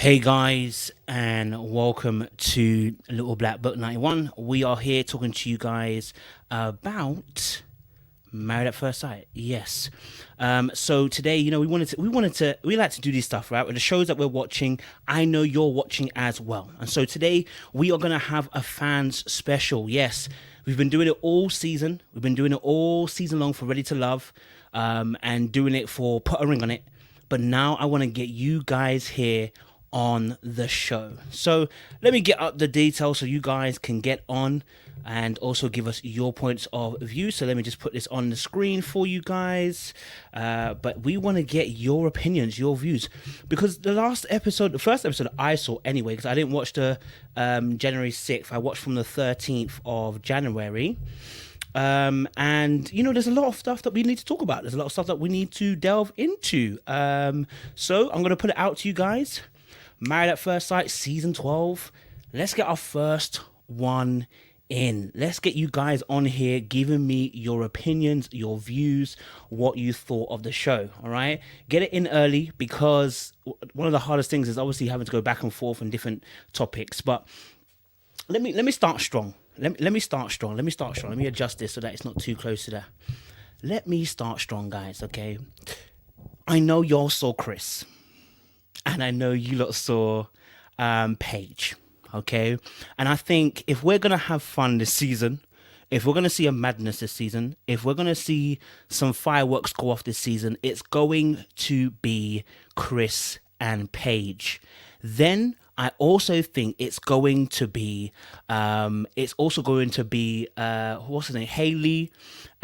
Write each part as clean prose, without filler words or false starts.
Hey guys, and welcome to Little Black Book 91. We are here talking to you guys about Married at First Sight. Yes. So today, we like to do this stuff, right? With the shows that we're watching, I know you're watching as well. And so today we are gonna have a fans special. Yes, we've been doing it all season. We've been doing it all season long for Ready to Love, and doing it for Put a Ring on It. But now I want to get you guys here on the show. So let me get up the details so you guys can get on and also give us your points of view. So let me just put this on the screen for you guys. But we want to get your opinions, your views, because the first episode I saw anyway, because I didn't watch the January 6th. I watched from the 13th of January. And there's a lot of stuff that we need to talk about. There's a lot of stuff that we need to delve into. So I'm going to put it out to you guys. Married at First Sight, season 12. Let's get our first one in. Let's get you guys on here giving me your opinions, your views, what you thought of the show. All right, get it in early, because one of the hardest things is obviously having to go back and forth on different topics. But let me start strong. Let me start strong. Let me adjust this so that it's not too close to that. Let me start strong, guys. Okay, I know y'all saw Chris, and I know you lot saw Paige, okay? And I think if we're going to have fun this season, if we're going to see a madness this season, if we're going to see some fireworks go off this season, it's going to be Chris and Paige. Then I also think it's going to be, what's his name? Haley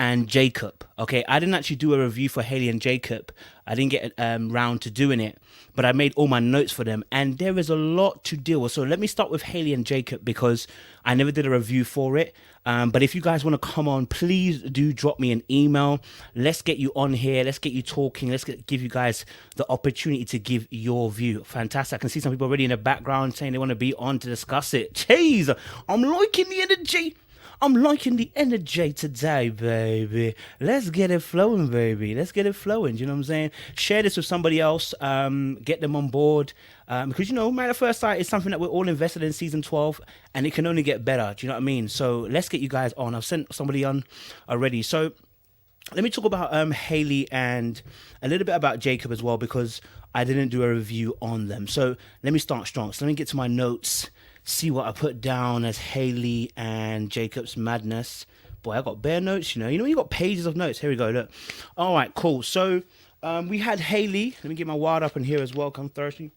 and Jacob. Okay, I didn't actually do a review for Haley and Jacob. I didn't get round to doing it, but I made all my notes for them, and there is a lot to deal with. So let me start with Haley and Jacob, because I never did a review for it. But if you guys want to come on, please do drop me an email. Let's get you on here. Let's get you talking. Give you guys the opportunity to give your view. Fantastic. I can see some people already in the background saying they want to be on to discuss it. Jeez, I'm liking the energy. I'm liking the energy today, baby. Let's get it flowing, baby. Let's get it flowing. You know what I'm saying? Share this with somebody else. Get them on board. Because, Married at First Sight is something that we're all invested in season 12, and it can only get better. Do you know what I mean? So let's get you guys on. I've sent somebody on already. So let me talk about Haley and a little bit about Jacob as well, because I didn't do a review on them. So let me start strong. So let me get to my notes. See what I put down as Haley and Jacob's madness. Boy, I got bare notes, you got pages of notes. Here we go, look. All right, cool. So we had Haley. Let me get my water up in here as well, 'cause I'm thirsty.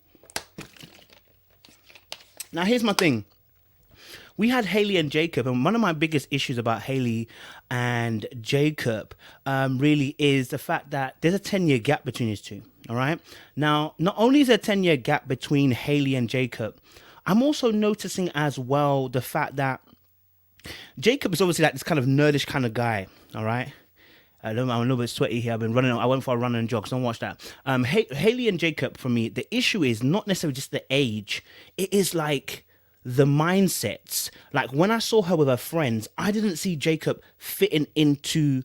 Now, here's my thing. We had Haley and Jacob, and one of my biggest issues about Haley and Jacob really is the fact that there's a 10-year gap between these two, all right? Now, not only is there a 10-year gap between Haley and Jacob, I'm also noticing as well the fact that Jacob is obviously like this kind of nerdish kind of guy, all right? I'm a little bit sweaty here. I went for a run and jog, so don't watch that. Haley and Jacob, for me, the issue is not necessarily just the age. It is like the mindsets. Like when I saw her with her friends, I didn't see Jacob fitting into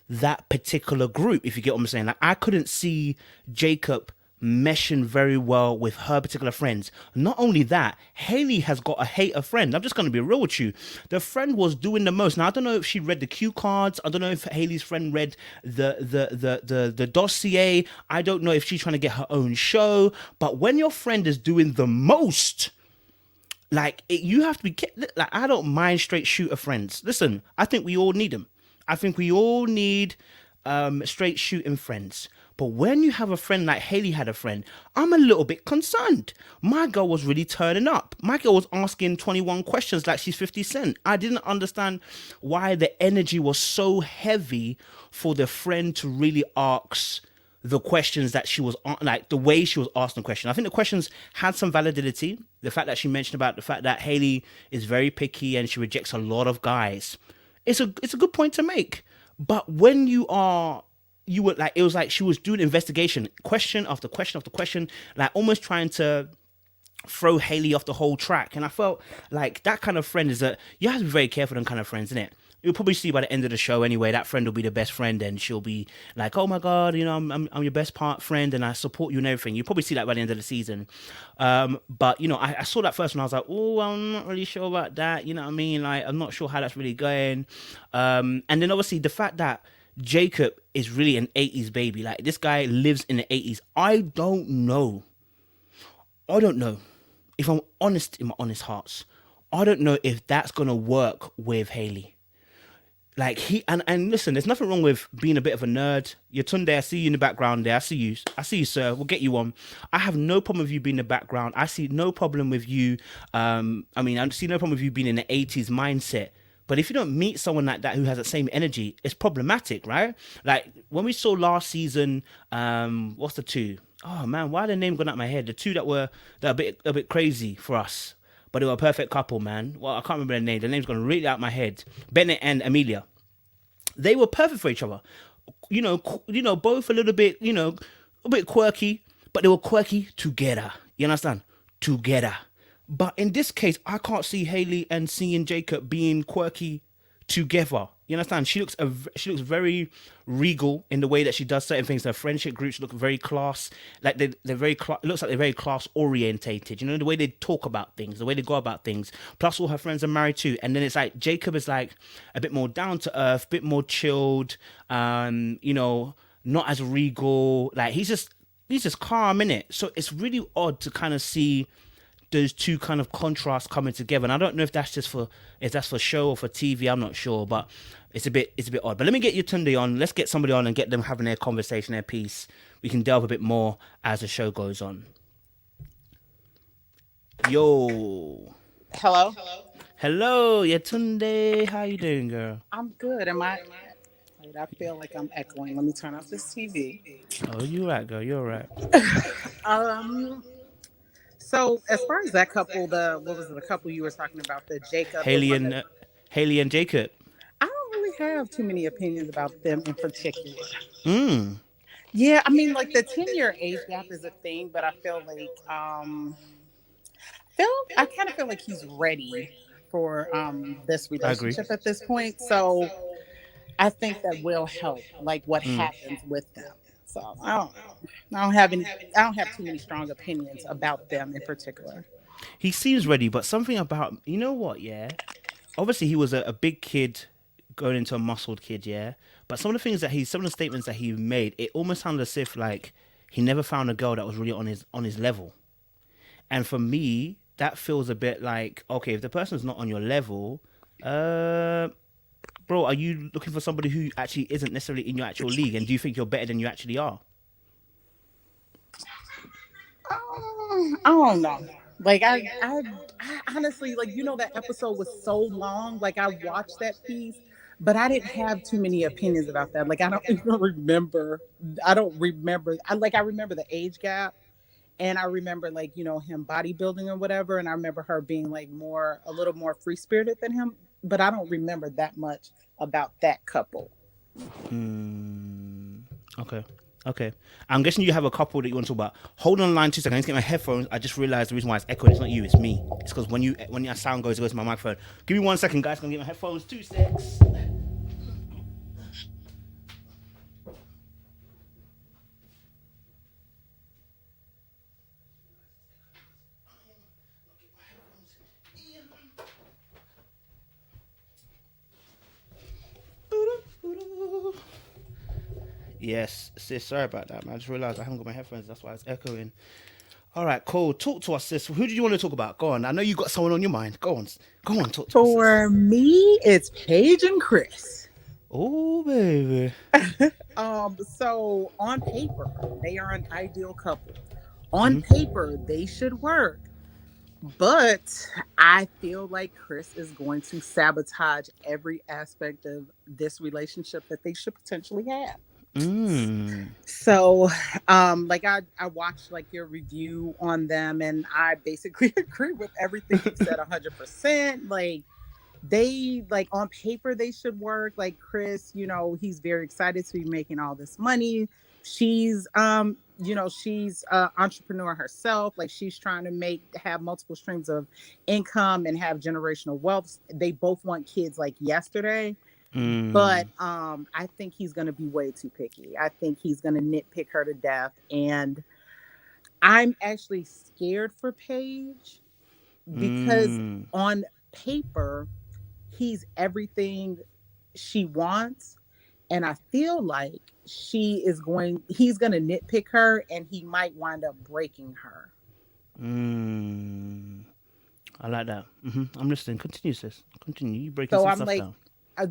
that particular group, if you get what I'm saying. Like I couldn't see Jacob meshing very well with her particular friends. Not only that, Haley has got a hater friend. I'm just going to be real with you. The friend was doing the most. Now I don't know if she read the cue cards. I don't know if Haley's friend read the dossier. I don't know if she's trying to get her own show. But when your friend is doing the most, you have to be like, I don't mind straight shooter friends. Listen, I think we all need them. I think we all need straight shooting friends. But when you have a friend like Haley had a friend, I'm a little bit concerned. My girl was really turning up. My girl was asking 21 questions like she's 50 Cent. I didn't understand why the energy was so heavy for the friend to really ask the questions that she was like the way she was asking the question. I think the questions had some validity. The fact that she mentioned about the fact that Haley is very picky and she rejects a lot of guys. It's a good point to make. But when it was like she was doing investigation, question after question after question, like almost trying to throw Haley off the whole track. And I felt like that kind of friend is that you have to be very careful with them kind of friends, isn't it? you'll probably see by the end of the show anyway. That friend will be the best friend, and she'll be like, "Oh my god, I'm your best part friend, and I support you and everything." You'll probably see that by the end of the season. But I saw that first, and I was like, "Oh, I'm not really sure about that." You know what I mean? Like, I'm not sure how that's really going. And then obviously the fact that Jacob is really an '80s baby, like this guy lives in the '80s. I don't know if I'm honest in my honest hearts. I don't know if that's gonna work with Haley. Like and listen, there's nothing wrong with being a bit of a nerd. You're Tunde, I see you in the background there. I see you, sir. We'll get you on. I have no problem with you being in the background. I see no problem with you. I see no problem with you being in the '80s mindset. But if you don't meet someone like that who has the same energy, it's problematic, right? Like when we saw last season, what's the two? Oh man, why the name gone out of my head? The two that are a bit crazy for us, but they were a perfect couple, man. Well, I can't remember their name. The name's gone really out of my head. Bennett and Amelia, they were perfect for each other. Both a little bit, a bit quirky, but they were quirky together. You understand? Together. But in this case, I can't see Haley and seeing Jacob being quirky together. You understand? She looks very regal in the way that she does certain things. Her friendship groups look very class, like they're very. It looks like they're very class orientated. The way they talk about things, the way they go about things. Plus, all her friends are married too. And then it's like Jacob is like a bit more down to earth, a bit more chilled. Not as regal. Like he's just calm in it. So it's really odd to kind of see those two kind of contrasts coming together. And I don't know if that's for show or for TV. I'm not sure, but it's a bit odd. But let me get you Tunde on. Let's get somebody on and get them having their conversation, their piece. We can delve a bit more as the show goes on. Yo, Hello. hello, yeah, Tunde. How you doing, girl? I'm good. Am I? Wait, I feel like I'm echoing. Let me turn off this TV. Oh, you right, girl. You're right. Um. So as far as that couple, the what was it? The couple you were talking about, the Jacob, the Haley one and that uh, Haley and Jacob. I don't really have too many opinions about them in particular. Mm, Yeah, I mean, like the 10-year age gap is a thing, but I feel like Phil, I kind of feel like he's ready for this I agree. relationship at this point. So I think that will help, like what Mm. happens with them. So I don't have any. I don't have too many strong opinions about them in particular. He seems ready, but something about what? Yeah, obviously he was a big kid going into a muscled kid, yeah. But some of the statements that he made, it almost sounded as if like he never found a girl that was really on his level. And for me, that feels a bit like, okay, if the person's not on your level, uh, bro, are you looking for somebody who actually isn't necessarily in your actual league? And do you think you're better than you actually are? I don't know. Like I honestly like that episode was so long. Like I watched that piece, but I didn't have too many opinions about that. Like I don't even remember. I don't remember. I remember the age gap, and I remember like him bodybuilding or whatever, and I remember her being like a little more free spirited than him. But I don't remember that much about that couple. Hmm. Okay. Okay. I'm guessing you have a couple that you want to talk about. Hold on the line 2 seconds. I need to get my headphones. I just realized the reason why it's echoing. It's not you. It's me. It's because when your sound goes, it goes to my microphone. Give me 1 second, guys. I'm gonna get my headphones. 2 secs. Yes, sis. Sorry about that, man. I just realized I haven't got my headphones. That's why it's echoing. All right, cool. Talk to us, sis. Who did you want to talk about? Go on. I know you got someone on your mind. Go on. Go on. Talk to us, sis. For me, it's Paige and Chris. Oh, baby. So on paper, they are an ideal couple. On Hmm. paper, they should work. But I feel like Chris is going to sabotage every aspect of this relationship that they should potentially have. Mm. So, like I watched like your review on them, and I basically agree with everything you said 100%. Like like on paper they should work. Like Chris, he's very excited to be making all this money. She's entrepreneur herself. Like she's trying to have multiple streams of income and have generational wealth. They both want kids like yesterday. Mm. But I think he's gonna be way too picky. I think he's gonna nitpick her to death. And I'm actually scared for Paige because Mm. on paper, he's everything she wants. And I feel like he's going to nitpick her and he might wind up breaking her. Mm. I like that. I'm listening. Continue, sis. Continue. You breaking So some I'm stuff like, down.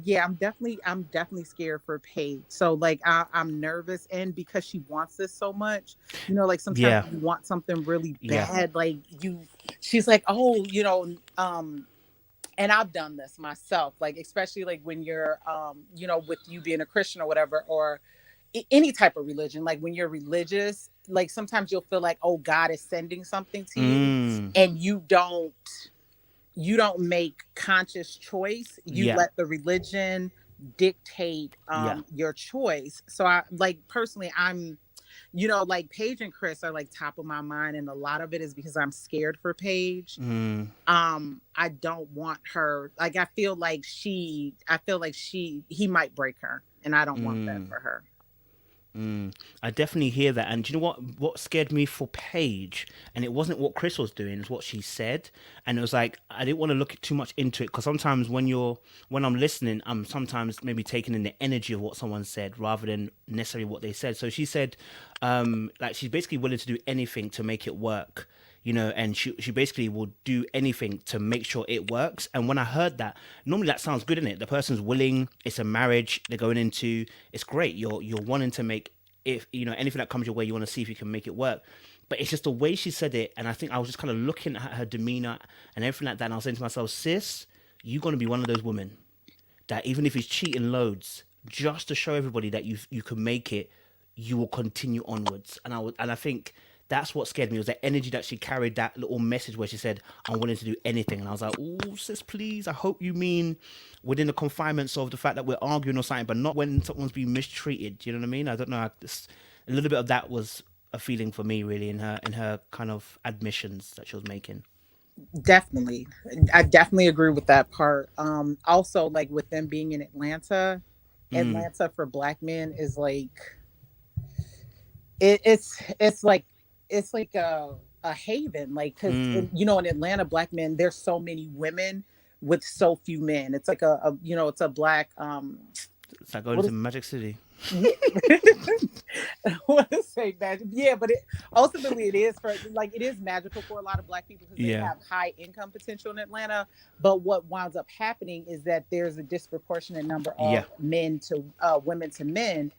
yeah, I'm definitely scared for Paige. So like I'm nervous, and because she wants this so much, like sometimes Yeah. you want something really Yeah. bad, like she's like, oh, and I've done this myself, like especially like when you're with you being a Christian or whatever, or any type of religion, like when you're religious, like sometimes you'll feel like, oh, God is sending something to you, Mm. and you don't make conscious choice. You Yeah. let the religion dictate Yeah. your choice. So I like personally, I'm like Paige and Chris are like top of my mind, and a lot of it is because I'm scared for Paige. Mm. I don't want her, like I feel like he might break her, and I don't want that Mm. for her. Mm. I definitely hear that. And do you know what? What scared me for Paige, and it wasn't what Chris was doing, it's what she said. And it was like I didn't want to look too much into it because sometimes when I'm listening, I'm sometimes maybe taking in the energy of what someone said rather than necessarily what they said. So she said, like she's basically willing to do anything to make it work. And she basically will do anything to make sure it works. And when I heard that, normally that sounds good, in it. The person's willing. It's a marriage they're going into. It's great. You're wanting to make, if anything that comes your way, you want to see if you can make it work. But it's just the way she said it, and I think I was just kind of looking at her demeanor and everything like that, and I was saying to myself, sis, you're gonna be one of those women that even if he's cheating loads, just to show everybody that you can make it, you will continue onwards. And I think that's what scared me, was that energy that she carried, that little message where she said, I'm willing to do anything. And I was like, oh, sis, please, I hope you mean within the confinements of the fact that we're arguing or something, but not when someone's being mistreated. Do you know what I mean? I don't know. A little bit of that was a feeling for me, really, in her kind of admissions that she was making. Definitely. I definitely agree with that part. Also, like with them being in Atlanta, Mm, Atlanta for black men is like it's like a haven, like because mm. in Atlanta, black men, there's so many women with so few men. It's like it's a black It's like going what to is Magic City. yeah. I want to say magic, yeah, but ultimately it is for like it is magical for a lot of black people because they Yeah, have high income potential in Atlanta. But what winds up happening is that there's a disproportionate number yeah. of men to women to men.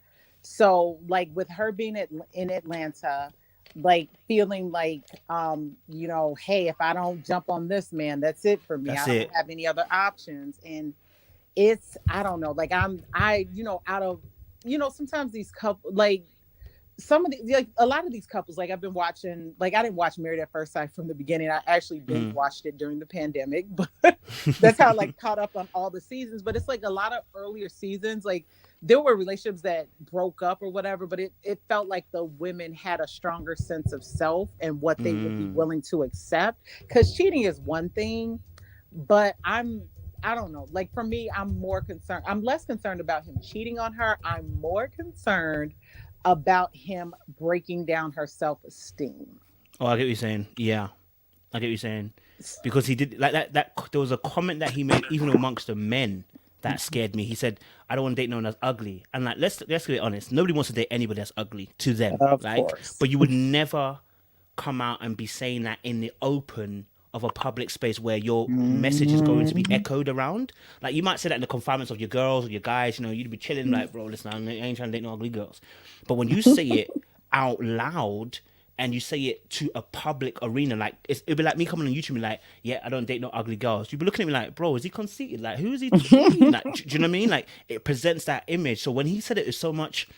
So like with her being in Atlanta, like feeling like hey, if I don't jump on this man, that's it for me. I That's don't it. have any other options. And it's I don't know, like out of sometimes these couple like some of the like a lot of these couples, like I've been watching, like I didn't watch Married at First Sight from the beginning. I actually binge Mm. watched it during the pandemic, but that's how I like caught up on all the seasons. But it's like a lot of earlier seasons, like there were relationships that broke up or whatever, but it felt like the women had a stronger sense of self and what they would be Mm. willing to accept. Because cheating is one thing, but I don't know. Like for me, I'm more concerned. I'm less concerned about him cheating on her. I'm more concerned about him breaking down her self-esteem. Oh, I get what you're saying. Yeah, I get what you're saying. Because he did like that. There was a comment that he made, even amongst the men, that scared me. He said, "I don't want to date no one that's ugly." And like, let's get honest. Nobody wants to date anybody that's ugly to them. Of Like, course. but you would never come out and be saying that in the open of a public space where your message is going to be Mhm. echoed around. Like you might say that in the confinements of your girls or your guys. You'd be chilling like, bro, listen, I ain't trying to date no ugly girls. But when you say it out loud and you say it to a public arena, like it'd be like me coming on YouTube and be like, yeah, I don't date no ugly girls. You'd be looking at me like, bro, is he conceited? Like, who is he? What do you mean? Like, do you know what I mean? Like, it presents that image. So when he said it with so much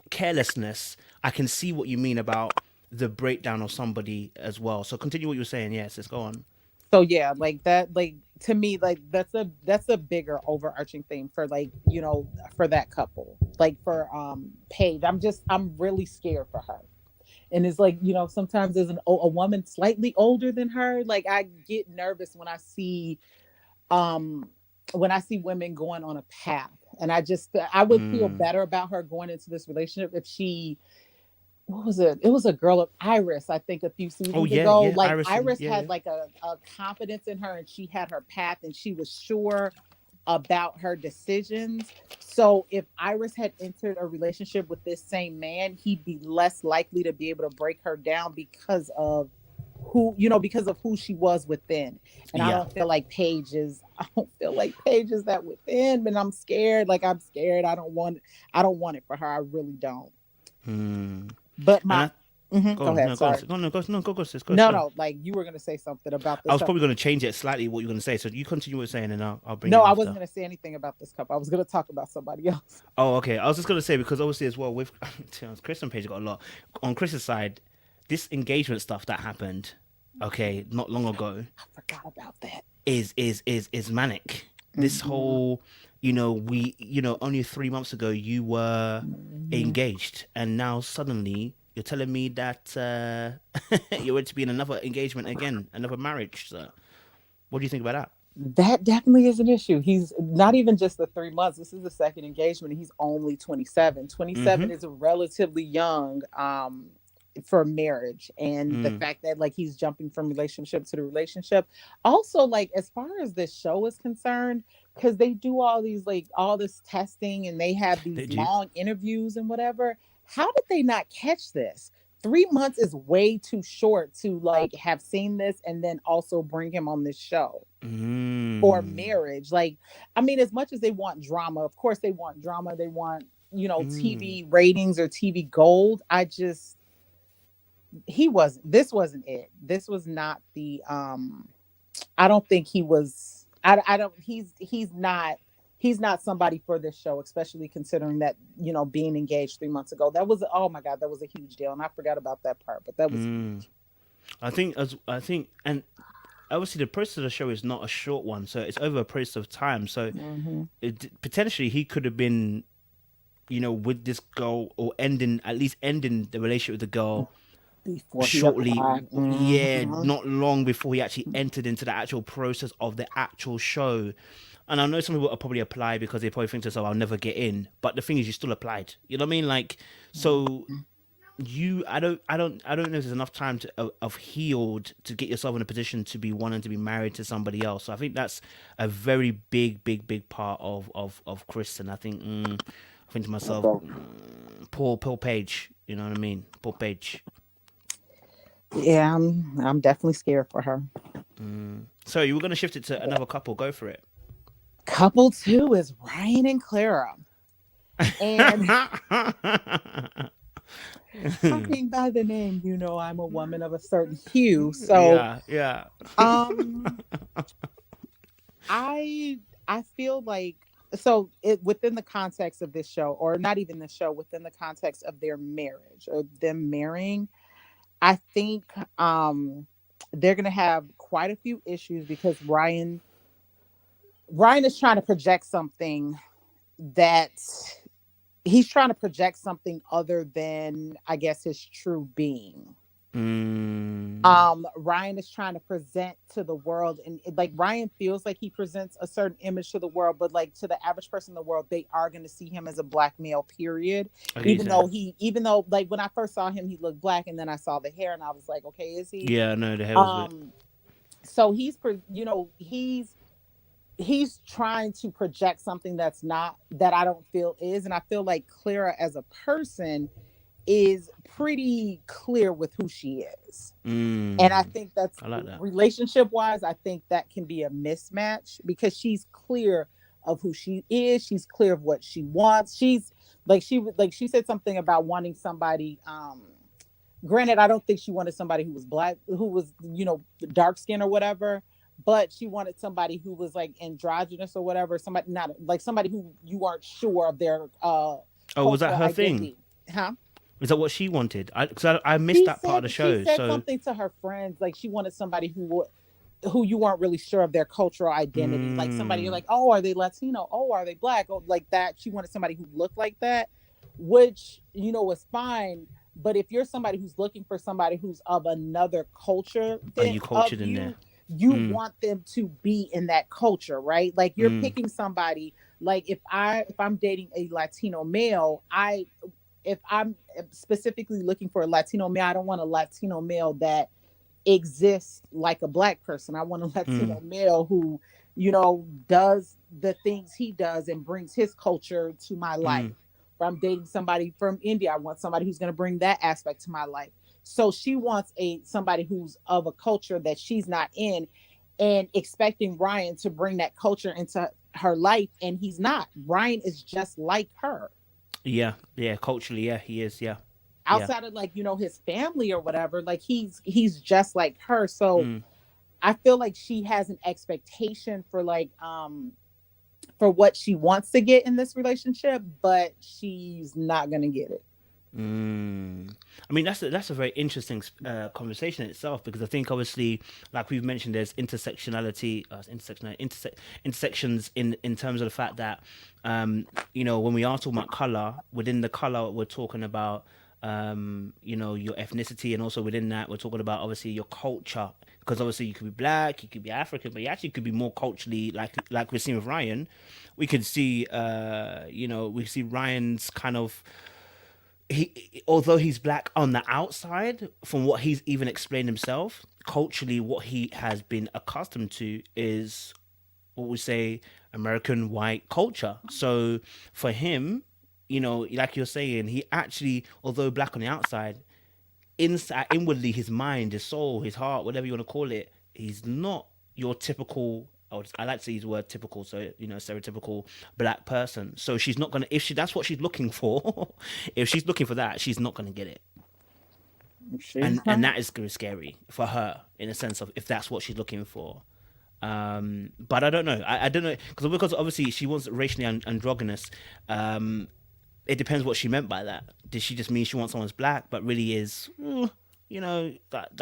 carelessness, I can see what you mean about the breakdown of somebody as well. So continue what you were saying. Yes, let's go on. So yeah, like that, like to me, like that's a bigger overarching thing for like for that couple, like for Paige. I'm really scared for her. And it's like sometimes as a woman slightly older than her, like I get nervous when I see um when I see women going on a path. And I would feel Mm. better about her going into this relationship if she, what was it? It was a girl of Iris, I think a few Oh seasons yeah, ago. yeah, Like Irison. Iris Yeah, had yeah, like a confidence in her and she had her path and she was sure about her decisions. So if Iris had entered a relationship with this same man, he'd be less likely to be able to break her down because of because of who she was within. And yeah. I don't feel like Paige is that within, but I'm scared. Like I'm scared. I don't want it for her. I really don't. Mm. But And my I mhm, go go on. ahead. No, go on. Sorry. Go, no, go, no, go, go, sis. Go, No, go. no, like you were gonna say something about I this was couple. probably going to change it slightly what you're going to say. So you continue what you're saying, and I'll bring No, it I wasn't after. gonna say anything about this couple. I was gonna talk about somebody else. Oh, okay. I was just going to say because obviously as well with to be honest, Chris and Paige got a lot on Chris's side. This engagement stuff that happened, okay, not long ago, I forgot about that. is manic. This Mhm. whole, only 3 months ago you were Mhm. engaged, and now suddenly you're telling me that you're going to be in another engagement again, another marriage. So, what do you think about that? That definitely is an issue. He's not even just the 3 months. This is the second engagement. And he's only 27. 27 Mm-hmm. is relatively young for marriage. And the Mm. fact that like he's jumping from relationship to the relationship. Also, like as far as this show is concerned, because they do all this testing and they have They these do. long interviews and whatever. How did they not catch this? 3 months is way too short to like have seen this and then also bring him on this show for Mm. marriage. Like, I mean, as much as they want drama, of course they want drama. They want, Mm. TV ratings or TV gold. This wasn't it. This was not I don't think he was, I don't, he's not somebody for this show, especially considering that, being engaged 3 months ago, that was, oh my God, that was a huge deal. And I forgot about that part, but that was Mm. huge. And obviously the process of the show is not a short one, so it's over a process of time. So Hmm. potentially he could have been, with this girl or at least ending the relationship with the girl Before he shortly. applied. Yeah, Hmm. not long before he actually entered into the actual process of the actual show. And I know some people will probably apply because they probably think to themselves, "I'll never get in." But the thing is, you still applied. You know what I mean? Like, so I don't know if there's enough time of healed to get yourself in a position to be wanting to be married to somebody else. So I think that's a very big part of Chris. And I think to myself, poor Paige. You know what I mean? Poor Paige. Yeah, I'm definitely scared for her. So you were going to shift it to another couple. Go for it. Couple two is Ryan and Clara. And talking by the name, I'm a woman of a certain hue. So Yeah, yeah. um I feel like, so it within the context of this show, or not even the show, within the context of their marriage or them marrying, I think they're gonna have quite a few issues because Ryan is trying to project something that he's trying to project something other than I guess his true being. Mm, Ryan is trying to present to the world, and like Ryan feels like he presents a certain image to the world, but like to the average person in the world, they are going to see him as a black male, period. I get you Even though like when I first saw him he looked black, and then I saw the hair and I was like, okay, is he? Yeah, no, the hair was a bit. um so he's trying to project something that's not, that I don't feel is. And I feel like Clara as a person is pretty clear with who she is. And I Mm, think that's, I like that. relationship wise, I think that can be a mismatch because she's clear of who she is. She's clear of what she wants. She's like she said something about wanting somebody. Granted, I don't think she wanted somebody who was black, who was, dark skin or whatever, but she wanted somebody who was like androgynous or whatever. Somebody, not like somebody who you aren't sure of their Oh, was that cultural her thing? identity. Huh? Is that what she wanted? Because I missed She that part of said the she show. said So, something to her friends, like she wanted somebody who you weren't really sure of their cultural identity. Like somebody you're mm, like, oh, are they Latino? Oh, are they black? Oh, like that. She wanted somebody who looked like that, which was fine. But if you're somebody who's looking for somebody who's of another culture are than you of cultured in there? you, you Mm, want them to be in that culture, right? Like you're mm, picking somebody, like if I'm dating a Latino male, I if I'm specifically looking for a Latino male, I don't want a Latino male that exist like a black person. I want a mm, Latino male who, does the things he does and brings his culture to my life. mm. If I'm dating somebody from India, I want somebody who's going to bring that aspect to my life. So she wants a somebody who's of a culture that she's not in, and expecting Ryan to bring that culture into her life, and he's not. Ryan is just like her, Yeah, yeah. Culturally, yeah, he is. Yeah, yeah. outside of like his family or whatever. Like he's just like her. So Mm, I feel like she has an expectation for like for what she wants to get in this relationship, but she's not gonna get it. mm. I mean, that's a very interesting conversation in itself, because I think obviously, like we've mentioned, there's intersections in terms of the fact that, when we are talking about color, within the color we're talking about, your ethnicity, and also within that we're talking about obviously your culture, because obviously you could be black, you could be African, but you actually could be more culturally, like we're seeing with Ryan. We could see, we see Ryan's kind of, although he's black on the outside, from what he's even explained himself, culturally what he has been accustomed to is what we say American white culture. So for him, like you're saying, he actually, although black on the outside, inside, inwardly, his mind, his soul, his heart, whatever you want to call it, he's not your typical. I like to say his word typical, so stereotypical black person. So she's not gonna, if she that's what she's looking for. If she's looking for that, she's not gonna get it, She's and not. that is scary for her, in a sense of if that's what she's looking for. But I don't know. I don't know, because obviously she wants racially androgynous. It depends what she meant by that. Did she just mean she wants someone's black, but really is,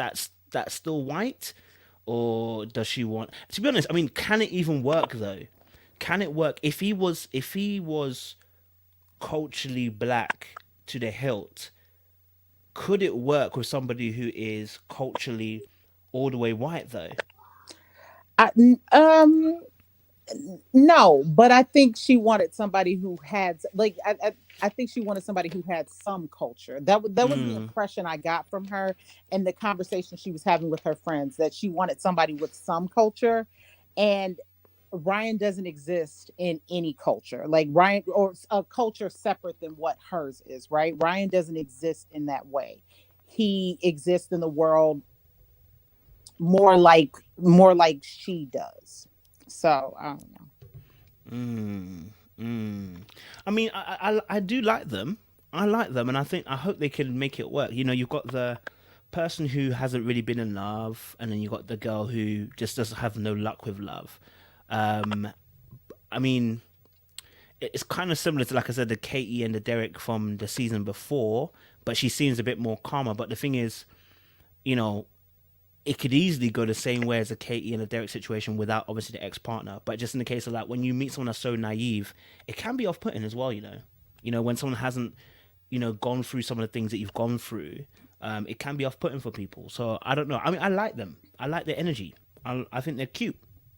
that's still white, or does she want? To be honest, I mean, can it even work though? Can it work if he was culturally black to the hilt? Could it work with somebody who is culturally all the way white though? I, no, but I think she wanted somebody who had like I think she wanted somebody who had some culture. That was the Mm, impression I got from her and the conversation she was having with her friends, that she wanted somebody with some culture. And Ryan doesn't exist in any culture. Like Ryan, or a culture separate than what hers is, right? Ryan doesn't exist in that way. He exists in the world more like she does. So I don't know. mm, mm. I mean, I do like them. I like them, and I hope they can make it work. You've got the person who hasn't really been in love, and then you got the girl who just doesn't have no luck with love. Um, I mean, it's kind of similar to, like I said, the Katie and the Derek from the season before, but she seems a bit more calmer. But the thing is, you know, it could easily go the same way as a Katie and a Derek situation without obviously the ex partner. But just in the case of, like, when you meet someone that's so naive, it can be off putting as well. When someone hasn't gone through some of the things that you've gone through, it can be off putting for people. So I don't know. I mean, I like them. I like their energy. I think they're cute.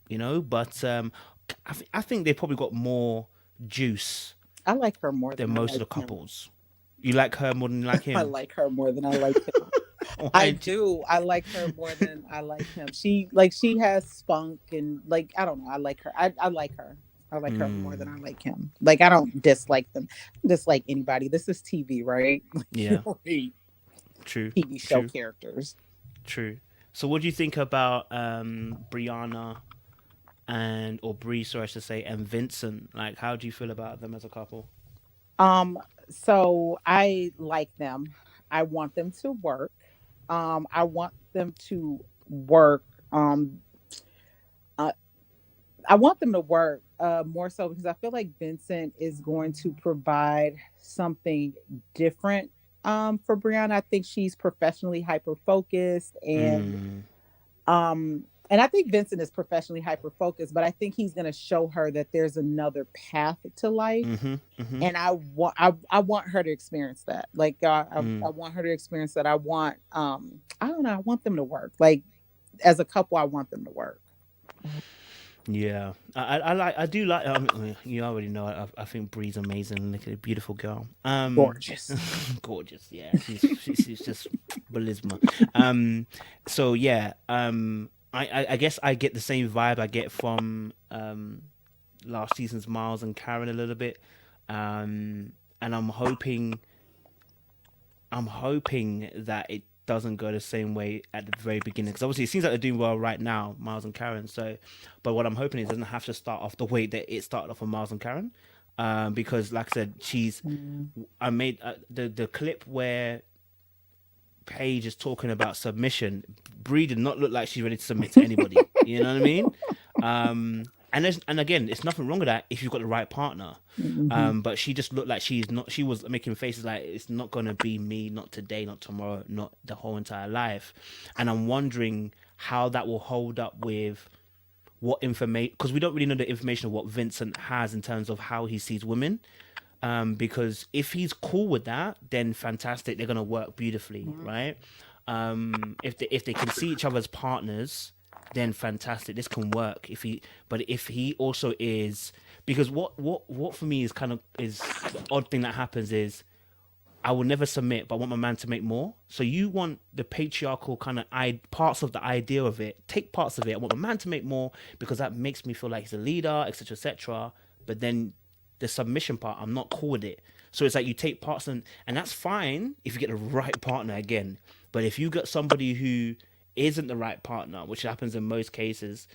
But I think they probably got more juice I like her more than than I most of like the him. couples. You like her more than you like I him. like her more than I like him. I Why? do. I like her more than I like him. She has spunk, and like I don't know. I like her. I like her. I like her more than I Mm, like him. Like I don't dislike them. Dislike anybody. This is TV, right? Like you yeah. don't hate True. TV show True. characters. True. So, what do you think about Brianna or Bree, sorry, I should say, and Vincent? Like, how do you feel about them as a couple? So I like them. I want them to work. I want them to work. Uh, I want them to work more so because I feel like Vincent is going to provide something different for Brianna. I think she's professionally hyper focused, Mm, and I think Vincent is professionally hyper focused, but I think he's going to show her that there's another path to life. mm-hmm. Mm-hmm. And I want her to experience that. Like I Mm, want her to experience that. I don't know. I want them to work. Like as a couple, I want them to work. Yeah, I do like. You already know. I think Bree's amazing. Look at a beautiful girl. Gorgeous. Gorgeous. Yeah, she's just belisma. So yeah. I guess I get the same vibe I get from last season's Miles and Karen a little bit. And I'm hoping that it doesn't go the same way at the very beginning, because obviously it seems like they're doing well right now, Miles and Karen. So, but what I'm hoping is it doesn't have to start off the way that it started off with Miles and Karen, because like I said, I made the clip where Paige is talking about submission. Brie did not look like she's ready to submit to anybody. You know what I mean? And again, it's nothing wrong with that if you've got the right partner. Hmm. But she just looked like she's not. She was making faces like it's not gonna be me, not today, not tomorrow, not the whole entire life. And I'm wondering how that will hold up with what information, because we don't really know the information of what Vincent has in terms of how he sees women. Because if he's cool with that, then fantastic. They're gonna work beautifully, right? If they can see each other's partners, then fantastic. This can work. But if he also is, because what for me is kind of is the odd thing that happens is I will never submit, but I want my man to make more. So you want the patriarchal kind of parts of the idea of it. Take parts of it. I want my man to make more because that makes me feel like he's a leader, etc., etc. But then the submission part, I'm not cool with it. So it's like you take parts, and that's fine if you get the right partner again. But if you get somebody who isn't the right partner, which happens in most cases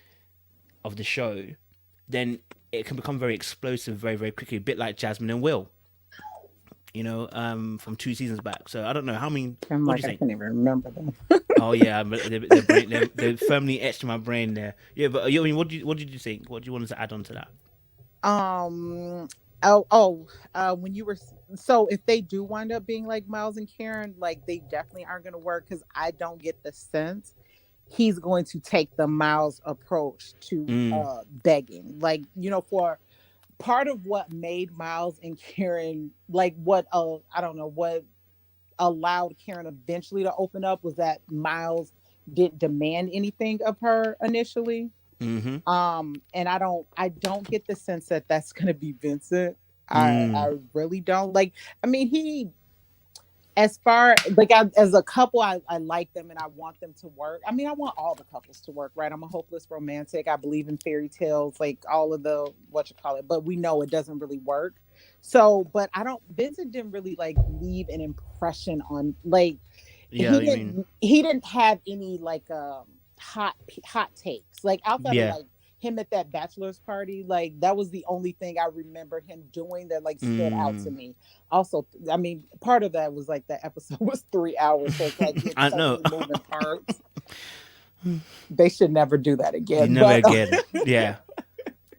of the show, then it can become very explosive very, very quickly. A bit like Jasmine and Will, from 2 seasons back. So I don't know how many. I'm What do like, you I think? can't even remember them. Oh yeah, but they're firmly etched in my brain there. Yeah, but I mean, what did you think? What do you want us to add on to that? Um. Oh. When you were so, if they do wind up being like Miles and Karen, like they definitely aren't going to work because I don't get the sense he's going to take the Miles approach to Mm, begging. Like for part of what made Miles and Karen like what I don't know what allowed Karen eventually to open up was that Miles didn't demand anything of her initially. mm-hmm. And I don't get the sense that that's going to be Vincent. I Mm, really don't. Like, I mean, he as far like as a couple, I like them and I want them to work. I mean, I want all the couples to work, right? I'm a hopeless romantic. I believe in fairy tales, like all of the what you call it, but we know it doesn't really work. So, but I don't. Vincent didn't really like leave an impression on like yeah, you mean he didn't have any like hot takes like outside of yeah. like him at that bachelor's party. Like that was the only thing I remember him doing that like stood out to Mm. me. Also, I mean, part of that was like that episode was 3 hours, so it's like it's I so know. many moving parts. They should never do that You again. never But again. Yeah,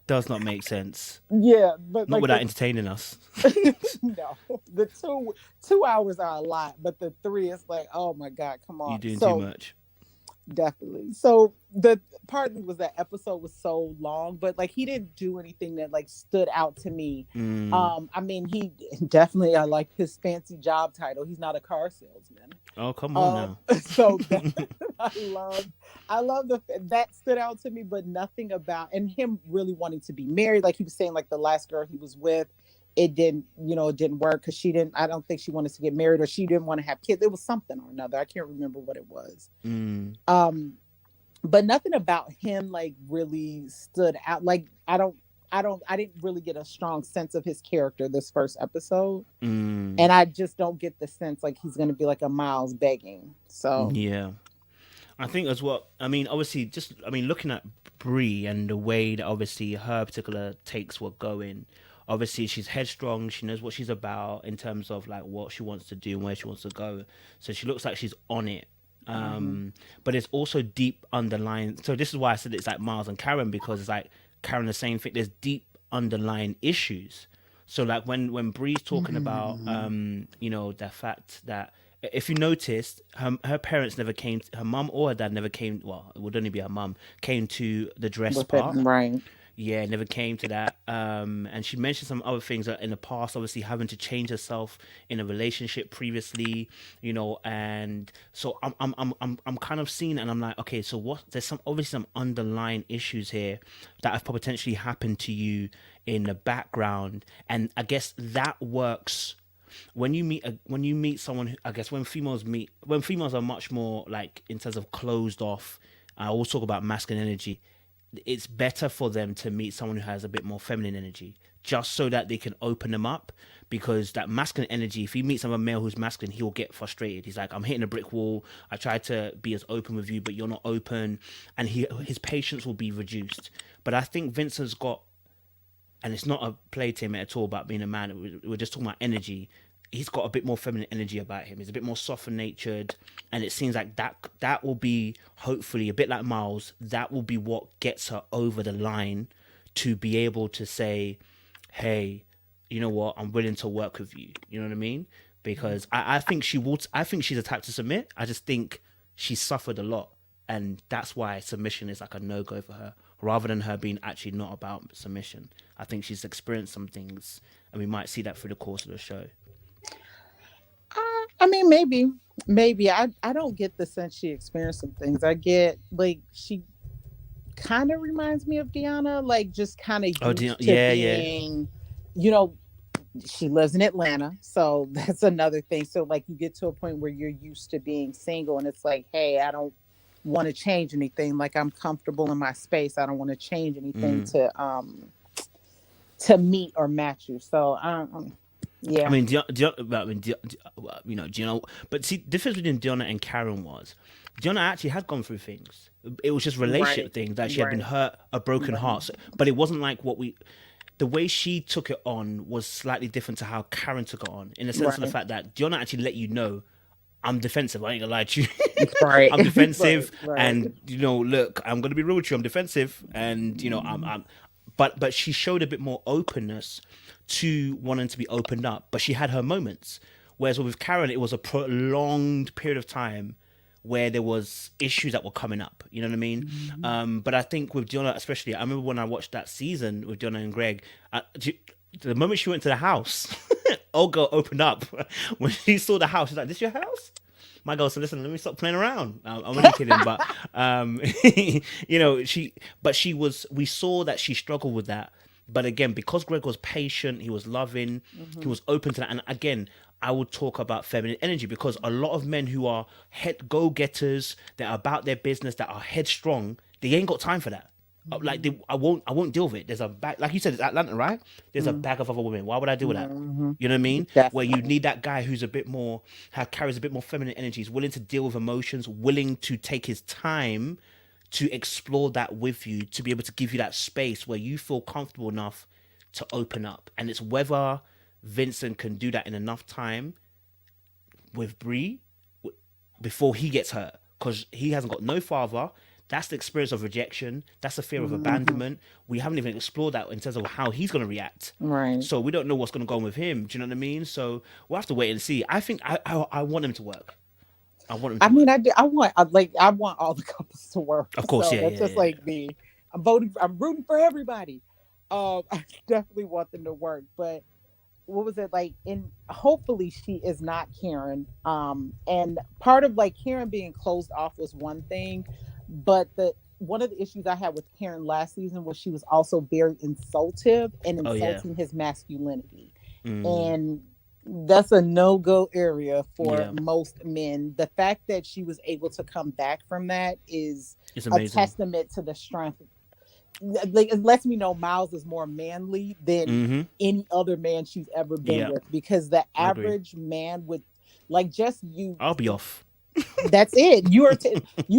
does not make sense. yeah, but Not like without entertaining us. no, the 2 hours are a lot, but the three is like, oh my god, come You're on. doing too So much. definitely. So the partly was that episode was so long, but like he didn't do anything that like stood out to me. Mm. I mean, he definitely I like his fancy job title. He's not a car salesman. Oh, come on now. So that I love that stood out to me, but nothing about and him really wanting to be married. Like he was saying, like the last girl he was with, it didn't work because she didn't. I don't think she wanted to get married or she didn't want to have kids. It was something or another. I can't remember what it was. Mm. Um, but nothing about him like really stood out. Like I didn't really get a strong sense of his character this first episode. Mm. And I just don't get the sense like he's gonna be like a Miles begging. So Yeah. I think as well. I mean, obviously, looking at Brie and the way that obviously her particular takes were going. Obviously, she's headstrong. She knows what she's about in terms of like what she wants to do and where she wants to go. So she looks like she's on it. mhm. But it's also deep underlying. So this is why I said it's like Miles and Karen, because it's like Karen the same thing. There's deep underlying issues. So like when Bree's talking about Mhm. the fact that if you noticed, her parents never her mum or her dad never came. Well, it would only be her mum came to the dress With it part. right. Yeah, it never came to that. And she mentioned some other things that in the past, obviously having to change herself in a relationship previously, and so I'm kind of seeing, and I'm like, okay, so what? There's some obviously some underlying issues here that have potentially happened to you in the background, and I guess that works when you meet someone who, I guess when females are much more like in terms of closed off. I always talk about masculine energy. It's better for them to meet someone who has a bit more feminine energy, just so that they can open them up. Because that masculine energy, if he meets some male who's masculine, he'll get frustrated. He's like, I'm hitting a brick wall. I try to be as open with you, but you're not open, and his patience will be reduced. But I think Vincent's got, and it's not a play to him at all about being a man. We're just talking about energy. He's got a bit more feminine energy about him. He's a bit more soft natured, and it seems like that will be hopefully a bit like Miles. That will be what gets her over the line to be able to say, "Hey, you know what? I'm willing to work with you." You know what I mean? Because I think she will. I think she's a type to submit. I just think she's suffered a lot, and that's why submission is like a no go for her, rather than her being actually not about submission. I think she's experienced some things, and we might see that through the course of the show. I mean, maybe I don't get the sense she experienced some things. I get like she kind of reminds me of Deanna, like just kind of Oh, used to yeah, yeah. being, you know, she lives in Atlanta, so that's another thing. So like you get to a point where you're used to being single, and it's like, hey, I don't want to change anything. Like I'm comfortable in my space. I don't want to change anything to meet or match you. So I yeah, mean, but see, the difference between Diona and Karen was, Diona actually had gone through things. It was just relationship right, things that she had been right, hurt, a broken right, heart. But it wasn't like the way she took it on was slightly different to how Karen took it on, in the sense of the right, fact that Diona actually let you know, I'm defensive. I ain't gonna lie to you. right, I'm right, defensive, right. and look, I'm gonna be real with you. I'm defensive, and but she showed a bit more openness to wanting to be opened up. But she had her moments. Whereas with Karen, it was a prolonged period of time where there was issues that were coming up. You know what I mean? Mhm. But I think with Diona, especially, I remember when I watched that season with Diona and Greg. The moment she went to the house, Olga opened up when she saw the house. She's like, "This your house?" My girl said, "Listen, let me stop playing around." I'm only kidding, but she was. We saw that she struggled with that, but again, because Greg was patient, he was loving, he Mhm. was open to that, and again, I would talk about feminine energy because a lot of men who are head go getters, that are about their business, that are headstrong, they ain't got time for that. Like I won't deal with it. There's a bag, like you said, it's Atlanta, right? There's a Mhm. bag of other women. Why would I deal with that? Mhm. You know what I mean? Where you Definitely. need that guy who's a bit more, carries a bit more feminine energy, is willing to deal with emotions, willing to take his time to explore that with you, to be able to give you that space where you feel comfortable enough to open up. And it's whether Vincent can do that in enough time with Bree before he gets hurt, because he hasn't got no father. That's the experience of rejection. That's the fear of Mhm. abandonment. We haven't even explored that in terms of how he's going to react. Right. So we don't know what's going to go on with him. Do you know what I mean? So we'll have to wait and see. I think I want him to work. I want him I to mean, work. I want all the couples to work. Of course, So yeah, that's yeah, just yeah. like me. I'm voting. I'm rooting for everybody. I definitely want them to work. But what was it like? And hopefully she is not Karen. And part of like Karen being closed off was one thing, but the one of the issues I had with Karen last season was she was also very insultive and Oh yeah. insulting his masculinity. Mm, And that's a no-go area for yeah. most men. The fact that she was able to come back from that is It's a amazing. testament to the strength. Like it lets me know Miles is more manly than Mm-hmm. any other man she's ever been Yeah. with, because the I agree. average man would like just you. I'll be off. That's it. You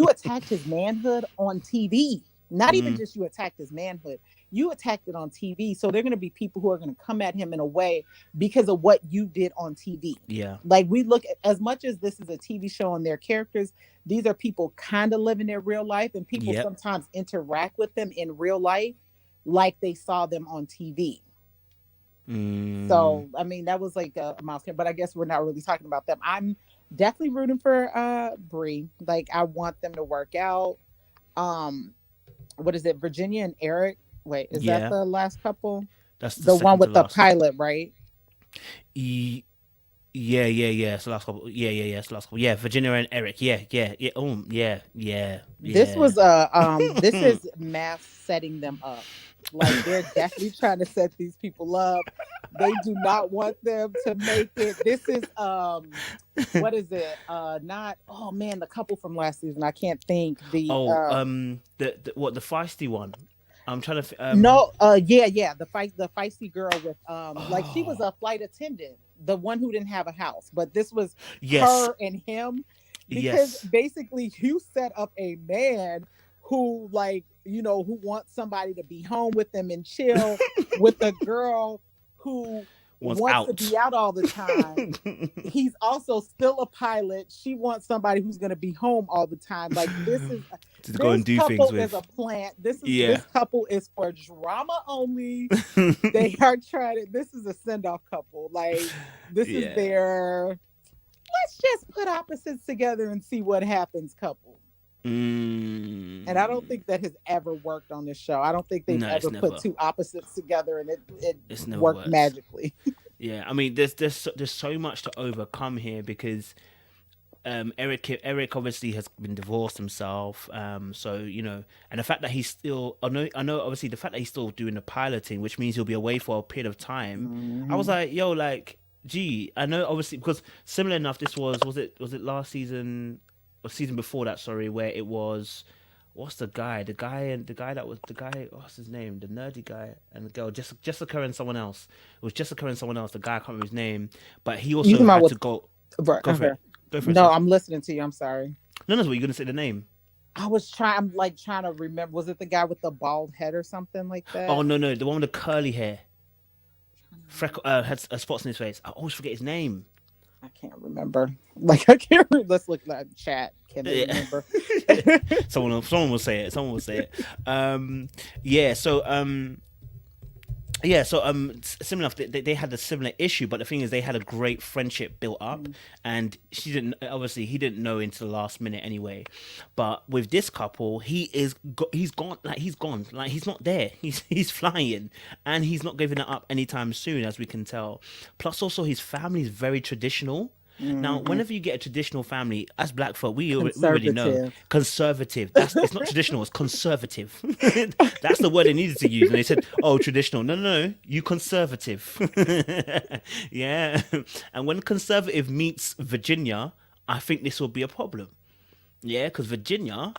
attacked his manhood on TV. Not even just you attacked his manhood. You attacked it on TV. So they're going to be people who are going to come at him in a way because of what you did on TV. Yeah. Like we look at, as much as this is a TV show and their characters, these are people kind of living their real life, and people Yep. sometimes interact with them in real life like they saw them on TV. Mm, So I mean that was like a milestone, but I guess we're not really talking about them. I'm definitely rooting for Bree. Like I want them to work out. Um what is it, Virginia and Eric? Wait, is that Yeah, the last couple? that's the The one second to with the last. pilot, right? E- yeah, yeah, yeah. It's the last couple. Yeah, yeah, yeah. It's the last couple. Yeah, Virginia and Eric. Yeah, yeah, yeah. Oh, yeah, yeah, yeah. This is math setting them up. Like they're definitely trying to set these people up. They do not want them to make it. This is what is it? Not oh man, the couple from last season. I can't think. Oh, the what the feisty one? I'm trying to. No, yeah, the feisty girl with like she was Oh, a flight attendant, the one who didn't have a house, but this was yes, her and him because yes. basically you set up a man who like, who wants somebody to be home with them and chill with a girl who One's wants to out. be out all the time. He's also still a pilot. She wants somebody who's going to be home all the time. Like To go and this do things couple is a with. plant. Yeah. This couple is for drama only. They are trying to. This is a send off couple. Like this is Yeah. their. Let's just put opposites together and see what happens. Couple. And I don't Mm. think that has ever worked on this show. I don't think they've No, it's ever put never. two opposites together and it It's never worked works. magically. Yeah, I mean, there's so much to overcome here because Eric obviously has been divorced himself. So and the fact that he's still, I know, obviously the fact that he's still doing the piloting, which means he'll be away for a period of time. I was Mhm. like, yo, like, gee, I know obviously because similar enough, this was it last season or season before that? Sorry, where it was. What's the guy that was the guy? What's his name? The nerdy guy and the girl, Jessica and someone else. It was Jessica and someone else. The guy I can't remember his name, but he You also talking about had with to go. right, Go for okay. it. Go for it, No, sis. I'm listening to you. I'm sorry. No, no, what you're gonna say the name. I'm like trying to remember. Was it the guy with the bald head or something like Oh that? no, no, the one with the curly hair, freckle, had spots in his face. I always forget his name. I can't remember. Like I can't. Let's look at chat. Can they Yeah. remember? Someone will say it. Someone will say it. Yeah. Similar enough, they had a similar issue, but the thing is, they had a great friendship built up, and she didn't. Obviously, he didn't know into the last minute anyway. But with this couple, he's gone. Like he's gone. Like he's not there. He's flying, and he's not giving it up anytime soon, as we can tell. Plus, also his family is very traditional. Now, Mhm. whenever you get a traditional family, as black folk, we already know Conservative. conservative. It's not traditional; it's conservative. That's the word they needed to use, and they said, "Oh, traditional." No, no, no, you conservative. Yeah, and when conservative meets Virginia, I think this will be a problem. Yeah, because Virginia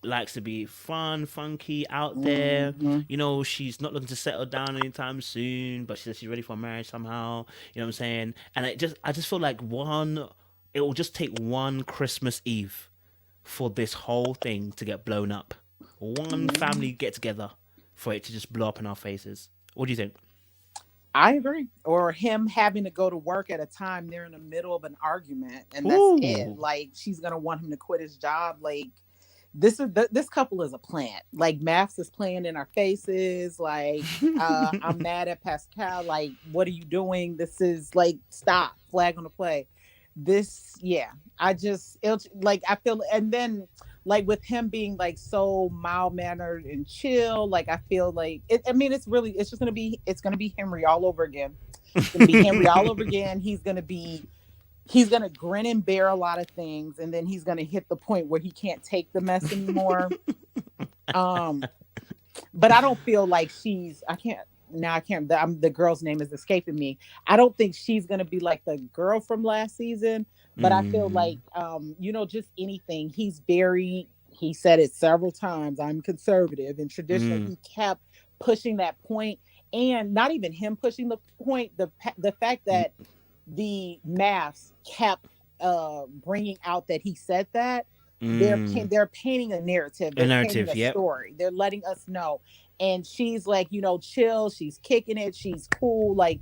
likes to be fun, funky, out there. Mhm. She's not looking to settle down anytime soon, but she says she's ready for marriage somehow. You know what I'm saying? And I just feel like it will just take one Christmas Eve for this whole thing to get blown up. One Mhm. family get together for it to just blow up in our faces. What do you think? I agree. Or him having to go to work at a time they're in the middle of an argument, and that's it. Ooh. Like she's gonna want him to quit his job. Like this couple is a plant. Like Mafs is playing in our faces. Like I'm mad at Pascal. Like what are you doing? This is like stop. Flag on the play. This yeah. Like I feel and then like with him being like so mild mannered and chill. Like I feel like I mean it's gonna be Henry all over again. It's gonna be Henry all over again. He's gonna grin and bear a lot of things, and then he's gonna hit the point where he can't take the mess anymore. Um, but I don't feel like she's. I can't now. I can't. The girl's name is escaping me. I don't think she's gonna be like the girl from last season. But I feel like, Mm, just anything. He's very. He said it several times. I'm conservative and traditional. mm, He kept pushing that point, and not even him pushing the point. The fact that the maths kept bringing out that he said that mm. they're painting a narrative, A they're painting narrative, a yep. story, they're letting us know. And she's like, chill, she's kicking it, she's cool. Like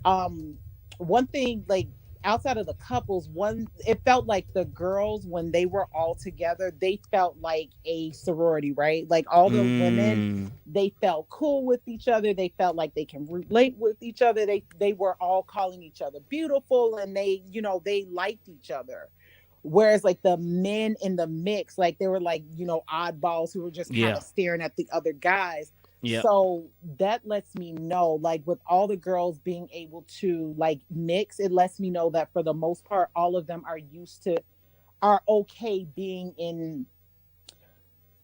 um one thing, like outside of the couples, one it felt like the girls when they were all together, they felt like a sorority, right? Like all the women, Mm, they felt cool with each other, they felt like they can relate with each other, they were all calling each other beautiful, and they liked each other. Whereas like the men in the mix, like they were like oddballs who were just kind yeah, of staring at the other guys. Yep. So that lets me know, like, with all the girls being able to like mix, it lets me know that for the most part, all of them are used to, are okay being in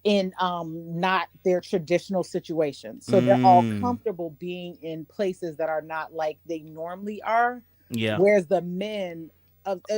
not their traditional situations. So they're all Mm. comfortable being in places that are not like they normally are. Yeah. Whereas the men,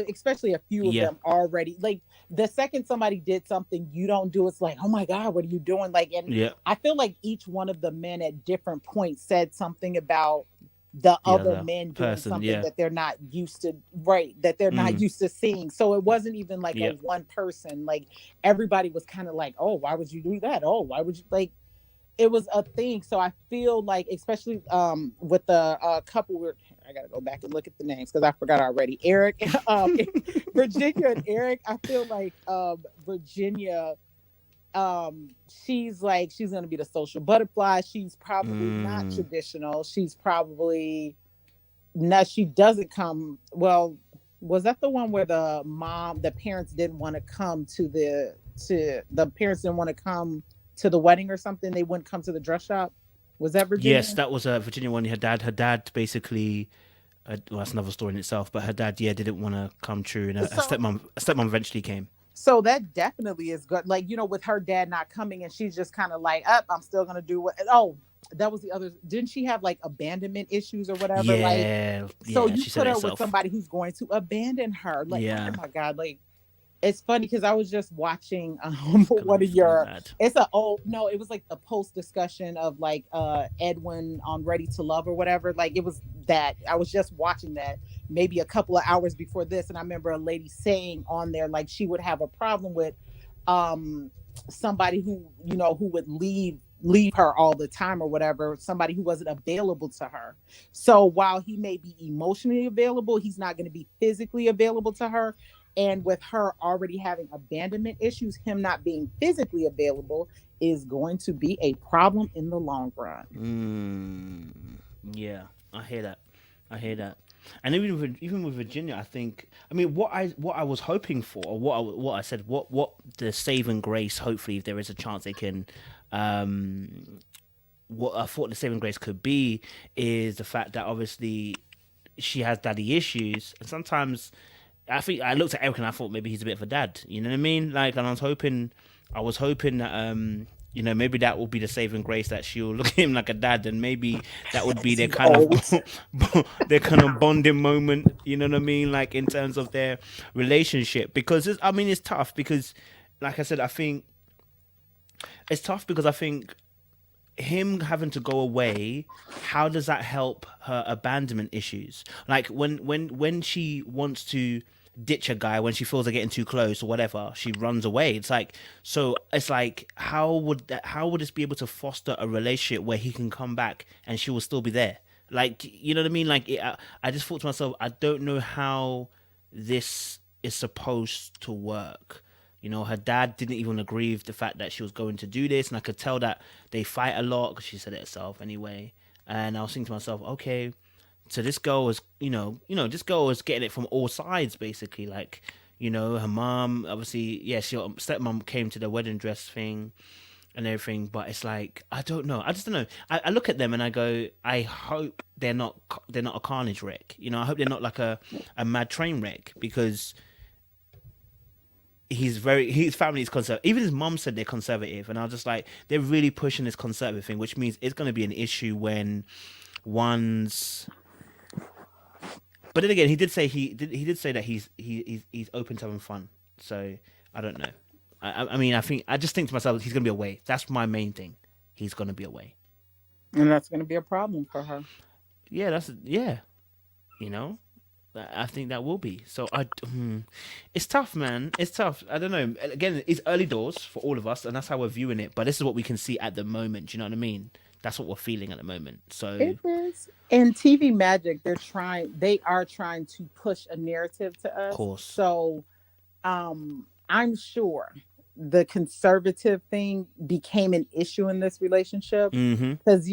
especially a few of Yeah. them, already like the second somebody did something you don't do, it's like, oh my god, what are you doing? Like, and Yeah. I feel like each one of the men at different points said something about the The other other men doing person. something Yeah. that they're not used to, right, that they're not Mm. used to seeing. So it wasn't even like a Yep. one person, like everybody was kind of like, oh, why would you do that? Oh, why would you, like, it was a thing. So I feel like, especially with the couple, I gotta go back and look at the names because I forgot already. Eric, Virginia and Eric. I feel like Virginia, she's like, she's gonna be the social butterfly. She's probably not Mm. traditional. She's probably not. She doesn't come. Well, was that the one where the parents didn't want to come to the parents didn't want to come to the wedding or something? They wouldn't come to the dress shop. Was that Yes, Virginia? that was a Virginia one. Her dad basically. Well, that's another story in itself. But her dad, yeah, didn't want to come true, and her So stepmom eventually came. so that definitely is good. Like, with her dad not coming and she's just kind of like, up, I'm still gonna do what. Oh, that was the other. Didn't she have like abandonment issues or whatever? Like, Yeah, so yeah, you she said put it her with herself. somebody who's going to abandon her. Like, oh Yeah, my god, like, it's funny because I was just watching it's gonna one be of fucking your, bad. it's a, oh no, it was like the post discussion of like Edwin on Ready to Love or whatever. Like, it was that I was just watching that maybe a couple of hours before this, and I remember a lady saying on there like she would have a problem with um somebody who, who would leave her all the time or whatever, somebody who wasn't available to her. So while he may be emotionally available, he's not going to be physically available to her. And with her already having abandonment issues, him not being physically available is going to be a problem in the long run. Mm, yeah, I hear that. I hear that. And even with Virginia, I think. I mean, what I was hoping for, or what I said, what the saving grace. Hopefully, if there is a chance they can, what I thought the saving grace could be is the fact that obviously she has daddy issues, and sometimes I think I looked at Eric and I thought maybe he's a bit of a dad. You know what I mean? Like, and I was hoping that maybe that will be the saving grace that she'll look at him like a dad, and maybe that would be their He's kind of old. their kind of bonding moment. You know what I mean? Like in terms of their relationship, because I mean it's tough because, like I said, I think it's tough because I think him having to go away, how does that help her abandonment issues? Like when she wants to ditch a guy, when she feels they're getting too close or whatever, she runs away. It's like how would this be able to foster a relationship where he can come back and she will still be there? Like, you know what I mean? Like I just thought to myself, I don't know how this is supposed to work. Her dad didn't even agree with the fact that she was going to do this, and I could tell that they fight a lot because she said it herself anyway. And I was thinking to myself, okay, so this girl was, this girl was getting it from all sides, basically. Like, her mom, obviously, yeah, she stepmom came to the wedding dress thing and everything, but it's like I don't know. I just don't know. I look at them and I go, I hope they're not a carnage wreck. I hope they're not like a mad train wreck because his family is conservative. Even his mom said they're conservative, and I was just like, they're really pushing this conservative thing, which means it's going to be an issue when one's. But then again, he did say that he's open to having fun. So I don't know. I mean, I just think to myself, he's going to be away. That's my main thing. He's going to be away. And that's going to be a problem for her. Yeah, yeah. You know, I think that will be. So it's tough, man. It's tough. I don't know. Again, it's early doors for all of us, and that's how we're viewing it. But this is what we can see at the moment. Do you know what I mean? That's what we're feeling at the moment. So, It is. In TV Magic, they are trying to push a narrative to of us. course. So I'm sure the conservative thing became an issue in this relationship Mm-hmm. because,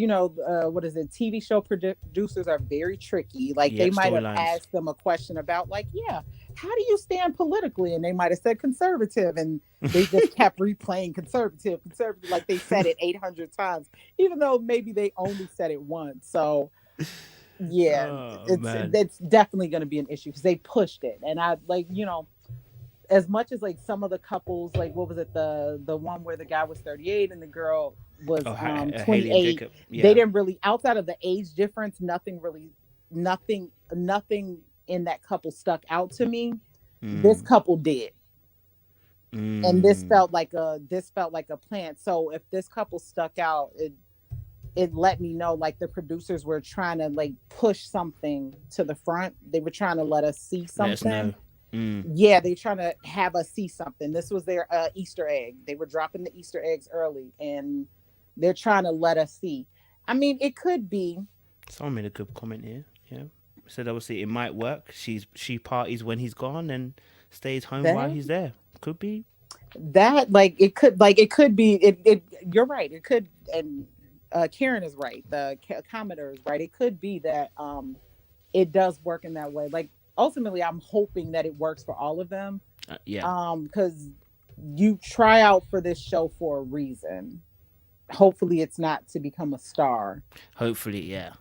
what is it, TV show producers are very tricky. Like, they Yep. might have Storylines. asked them a question about, like, yeah, how do you stand politically? And they might have said conservative, and they just kept replaying conservative, conservative, like they said it 800 times, even though maybe they only said it once. So yeah, Oh man. it's definitely going to be an issue because they pushed it. And I like, as much as like some of the couples, like what was it, the one where the guy was 38 and the girl was Oh, Haley and 28, Jacob. they Yeah. didn't really, outside of the age difference, nothing in that couple stuck out to me. This Mm. couple did. And Mm. this felt like a plan. So if this couple stuck out, it let me know like the producers were trying to like push something to the front. They were trying to let us see Let us something. know. Mm. Yeah, they trying to have us see something. This was their Easter egg. They were dropping the Easter eggs early, and they're trying to let us see. I mean, it could be Someone made a good comment here. Yeah. Said obviously it might work. She parties when he's gone and stays home while that he's there. Could be. it could be it. You're right. It could, and Karen is right. The commenter is right. It could be that it does work in that way. Like ultimately, I'm hoping that it works for all of them. Yeah. Because you try out for this show for a reason. Hopefully it's not to become a star. Hopefully, yeah.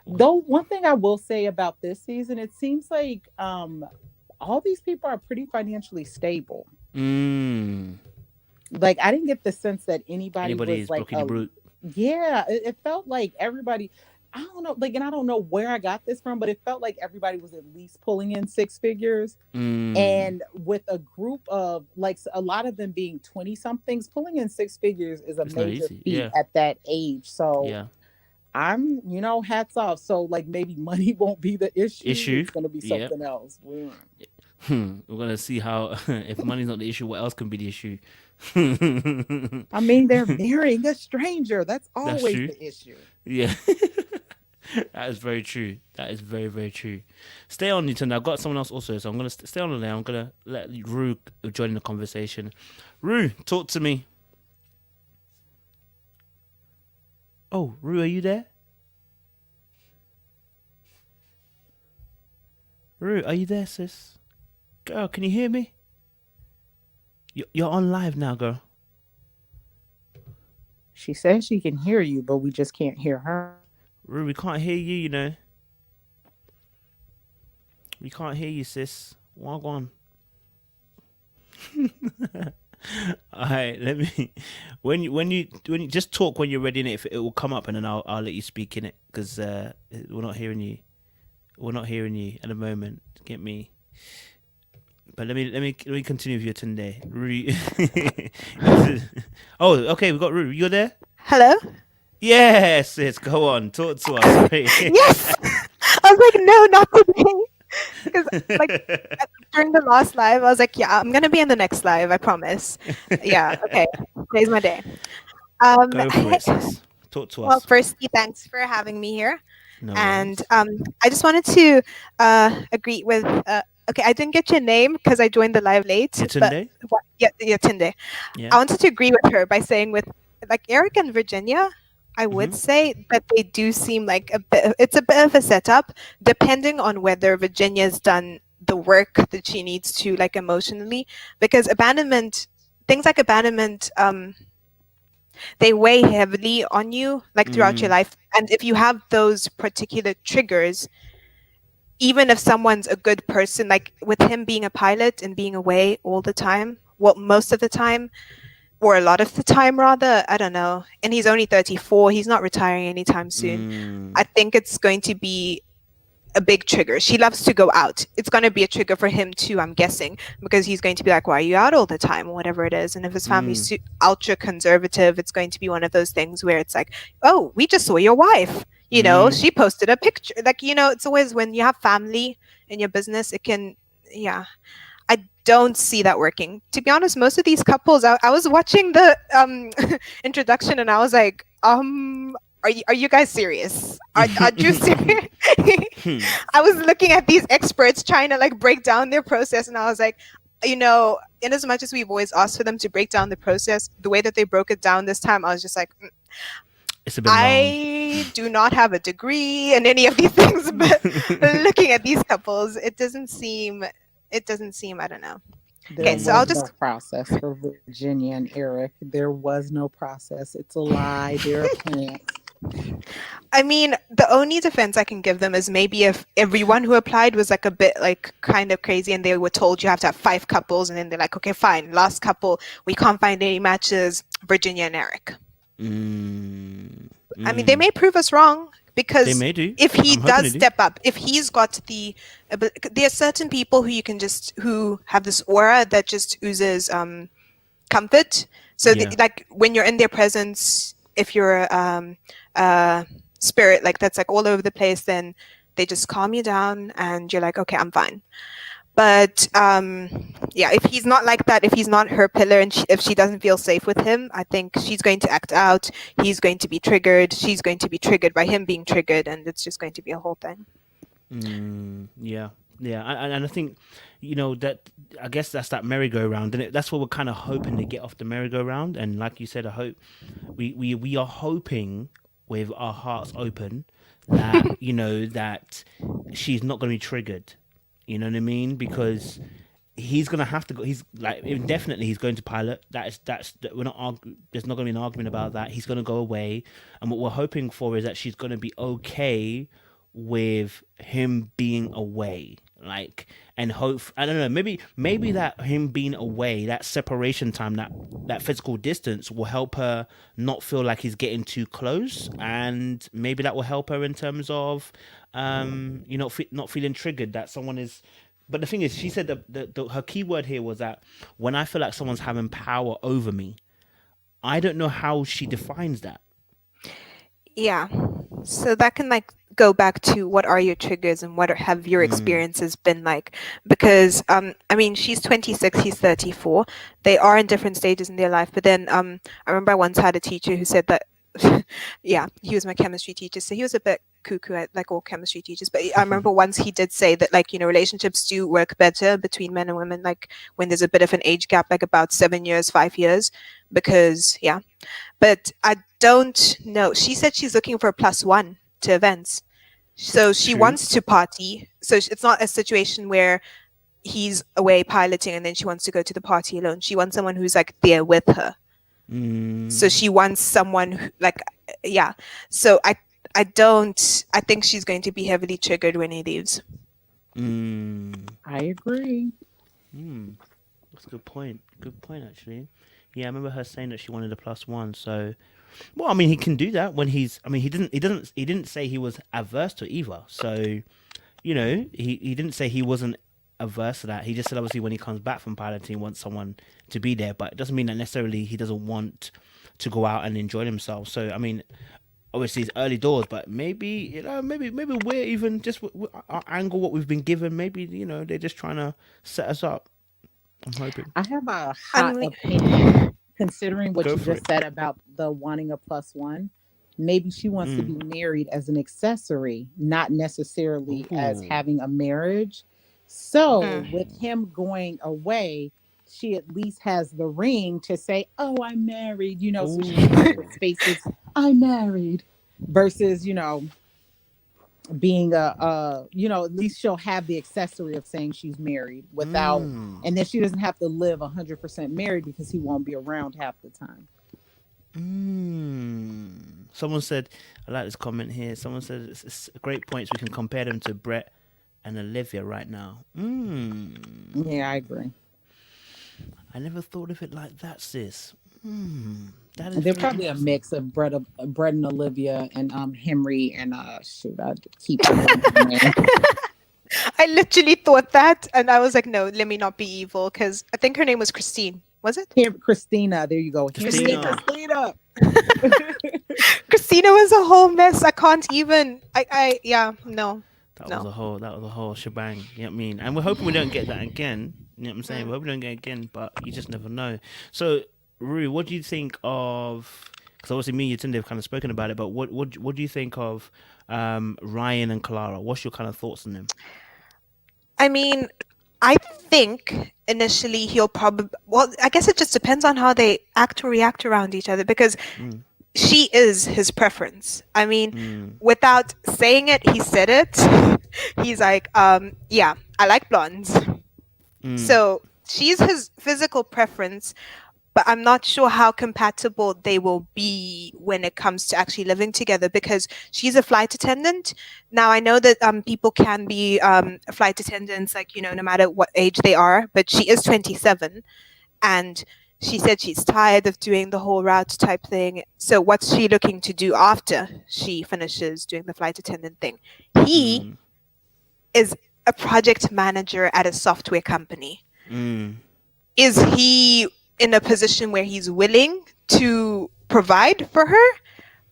Though one thing I will say about this season, it seems like all these people are pretty financially stable. Mm. Like I didn't get the sense that anybody Anybody was is like blocking the brute. yeah, it felt like everybody, I don't know, like, and I don't know where I got this from, but it felt like everybody was at least pulling in six figures. Mm. And with a group of like a lot of them being 20 somethings, pulling in six figures is a It's not major easy. feat Yeah. at that age. So Yeah. I'm, hats off. So like maybe money won't be the issue. Issue. It's gonna be Yep. something else. We're gonna see how if money's not the issue, what else can be the issue? I mean, they're marrying a stranger. That's That's always true. the issue. Yeah. That is very true. That is very, very true. Stay on, Newton. I've got someone else also, so I'm gonna stay on there. I'm gonna let Rue join the conversation. Rue, talk to me. Oh, Rue, are you there? Rue, are you there, sis? Girl, can you hear me? You're on live now, girl. She says she can hear you, but we just can't hear her. Rue, we can't hear you. You know, we can't hear you, sis. Walk on. All right, let me. When you just talk when you're ready, and it will come up, and then I'll let you speak in it because we're not hearing you. We're not hearing you at the moment. Get me. But let me continue with your Tunde. Oh, okay, we got Rue. You're there. Hello? Yes, yes. Go on, talk to us. Yes! I was like, no, not today. Because like during the last live, I was like, yeah, I'm gonna be in the next live, I promise. Yeah, okay. Today's my day. Go for it, sis. Talk to Well, us. firstly, thanks for having me here. No And worries. I just wanted to agree with okay, I didn't get your name because I joined the live late, but Yetunde? yeah, Tunde. Yeah. I wanted to agree with her by saying with like Eric and Virginia, I would Mhm. say that they do seem like it's a bit of a setup, depending on whether Virginia's done the work that she needs to, like emotionally, because things like abandonment, they weigh heavily on you, like throughout your Mm. life. And if you have those particular triggers, even if someone's a good person, like with him being a pilot and being away all the time, well, most of the time, or a lot of the time rather, I don't know, and he's only 34, he's not retiring anytime soon. I Mm. think it's going to be a big trigger. She loves to go out. It's going to be a trigger for him too, I'm guessing, because he's going to be like, why are you out all the time, or whatever it is. And if his family's Mm. ultra conservative, it's going to be one of those things where it's like, oh, we just saw your wife, Mm. she posted a picture, like, it's always when you have family in your business, it can, yeah, I don't see that working. To be honest, most of these couples, I was watching the introduction and I was like, are you guys serious? Are you serious? I was looking at these experts trying to like break down their process, and I was like, in as much as we've always asked for them to break down the process, the way that they broke it down this time, I was just like, It's a bit long. I do not have a degree in any of these things, but looking at these couples, it doesn't seem it doesn't seem, I don't know. There Okay, so I'll was Mm. no just process for Virginia and Eric. There was no process. It's a lie. They're a plant. I mean, the only defense I can give them is maybe if everyone who applied was like a bit like kind of crazy and they were told you have to have 5 couples and then they're like, okay, fine, last couple, we can't find any matches, Virginia and Eric. Mm. I mean, they Mm. may prove us wrong They because may do. if he I'm hoping they does do. step up, if he's got there are certain people who you can just, who have this aura that just oozes comfort. So Yeah. like when you're in their presence, if you're a spirit like that's like all over the place, then they just calm you down and you're like, okay, I'm fine. But yeah, if he's not like that, if he's not her pillar and if she doesn't feel safe with him, I think she's going to act out. He's going to be triggered. She's going to be triggered by him being triggered, and it's just going to be a whole thing. Yeah, yeah, and I think, that I guess that's that merry-go-round, and that's what we're kind of hoping to get off the merry-go-round. And like you said, I hope we are hoping with our hearts open that that she's not going to be triggered. You know what I mean? Because he's gonna have to go. He's like indefinitely. He's going to pilot. We're not. There's not going to be an argument about that. He's going to go away, and what we're hoping for is that she's going to be okay with him being away. Like, and hope. I don't know. Maybe that him being away, that separation time, that physical distance will help her not feel like he's getting too close, and maybe that will help her in terms of, not feeling triggered that someone is. But the thing is, she said her key word here was that when I feel like someone's having power over me, I don't know how she defines that. Yeah. So that can like go back to what are your triggers and what have your experiences been like? Because I mean, she's 26, he's 34. They are in different stages in their life. But then I remember I once had a teacher who said that yeah, he was my chemistry teacher, so he was a bit cuckoo at like all chemistry teachers. But I remember once he did say that like, relationships do work better between men and women, like when there's a bit of an age gap, like about 7 years, 5 years, because yeah. But I don't know. She said she's looking for a +1 to events. So she True. wants to party. So it's not a situation where he's away piloting and then she wants to go to the party alone. She wants someone who's like there with her. So she wants someone who, like, yeah. So I think she's going to be heavily triggered when he leaves. I agree. That's a good point. Good point, actually. Yeah, I remember her saying that she wanted a +1. So, well, I mean, he can do that when he's. I mean, he didn't say he was averse to either. So, he didn't say he wasn't averse to that. He just said obviously when he comes back from piloting, he wants someone to be there, but it doesn't mean that necessarily he doesn't want to go out and enjoy himself. So, I mean, obviously it's early doors, but maybe maybe we're even just our angle, what we've been given. Maybe they're just trying to set us up. I'm hoping. I have a hot opinion considering what Go you for just it. said about the wanting a +1. Maybe she wants to be married as an accessory, not necessarily as Ooh. having a marriage. So with him going away, she at least has the ring to say, "Oh, I'm married." So she can have the spaces. I'm married, versus being at least she'll have the accessory of saying she's married without, and then she doesn't have to live 100% married because he won't be around half the time. Someone said, I like this comment here. Someone said it's great points. We can compare them to Brett and Olivia right now. Yeah, I agree. I never thought of it like that, sis. That They're probably a mix of Brett and Olivia and Henry and shoot, I keep forgetting his name. I literally thought that, and I was like, no, let me not be evil, because I think her name was Christine. Was it? Christina, there you go. Christina. Christina. Christina was a whole mess. I can't even. No. That was a whole shebang. You know what I mean? And we're hoping we don't get that again. You know what I'm saying? We're hoping we don't get it again, but you just never know. So, Rue, what do you think of? Because obviously, me and Yatunde have kind of spoken about it, but what do you think of Ryan and Clara? What's your kind of thoughts on them? I mean, I think initially he'll probably. Well, I guess it just depends on how they act or react around each other, because she is his preference. I mean, without saying it, he said it. He's like, yeah, I like blondes. So she's his physical preference, but I'm not sure how compatible they will be when it comes to actually living together, because she's a flight attendant. Now I know that people can be flight attendants, like, you know, no matter what age they are, but she is 27, and she said she's tired of doing the whole route type thing. So what's she looking to do after she finishes doing the flight attendant thing? He is a project manager at a software company. Is he in a position where he's willing to provide for her?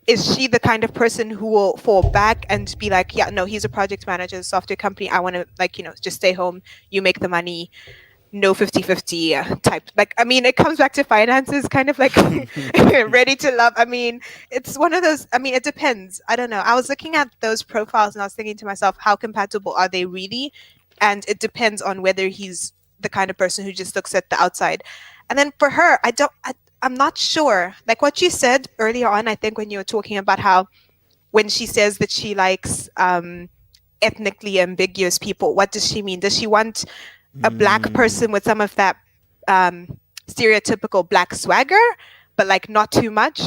Is she the kind of person who will fall back and be like, yeah, no, he's a project manager at a software company, I want to, like, you know, just stay home, you make the money, no 50-50 type. Like, I mean, it comes back to finances, kind of like ready to love. I mean, it's one of those, I mean, it depends. I don't know. I was looking at those profiles and I was thinking to myself, how compatible are they really? And it depends on whether he's the kind of person who just looks at the outside. And then for her, I'm not sure. Like what you said earlier on, I think when you were talking about how when she says that she likes ethnically ambiguous people, what does she mean? Does she want a black person with some of that stereotypical black swagger, but like not too much?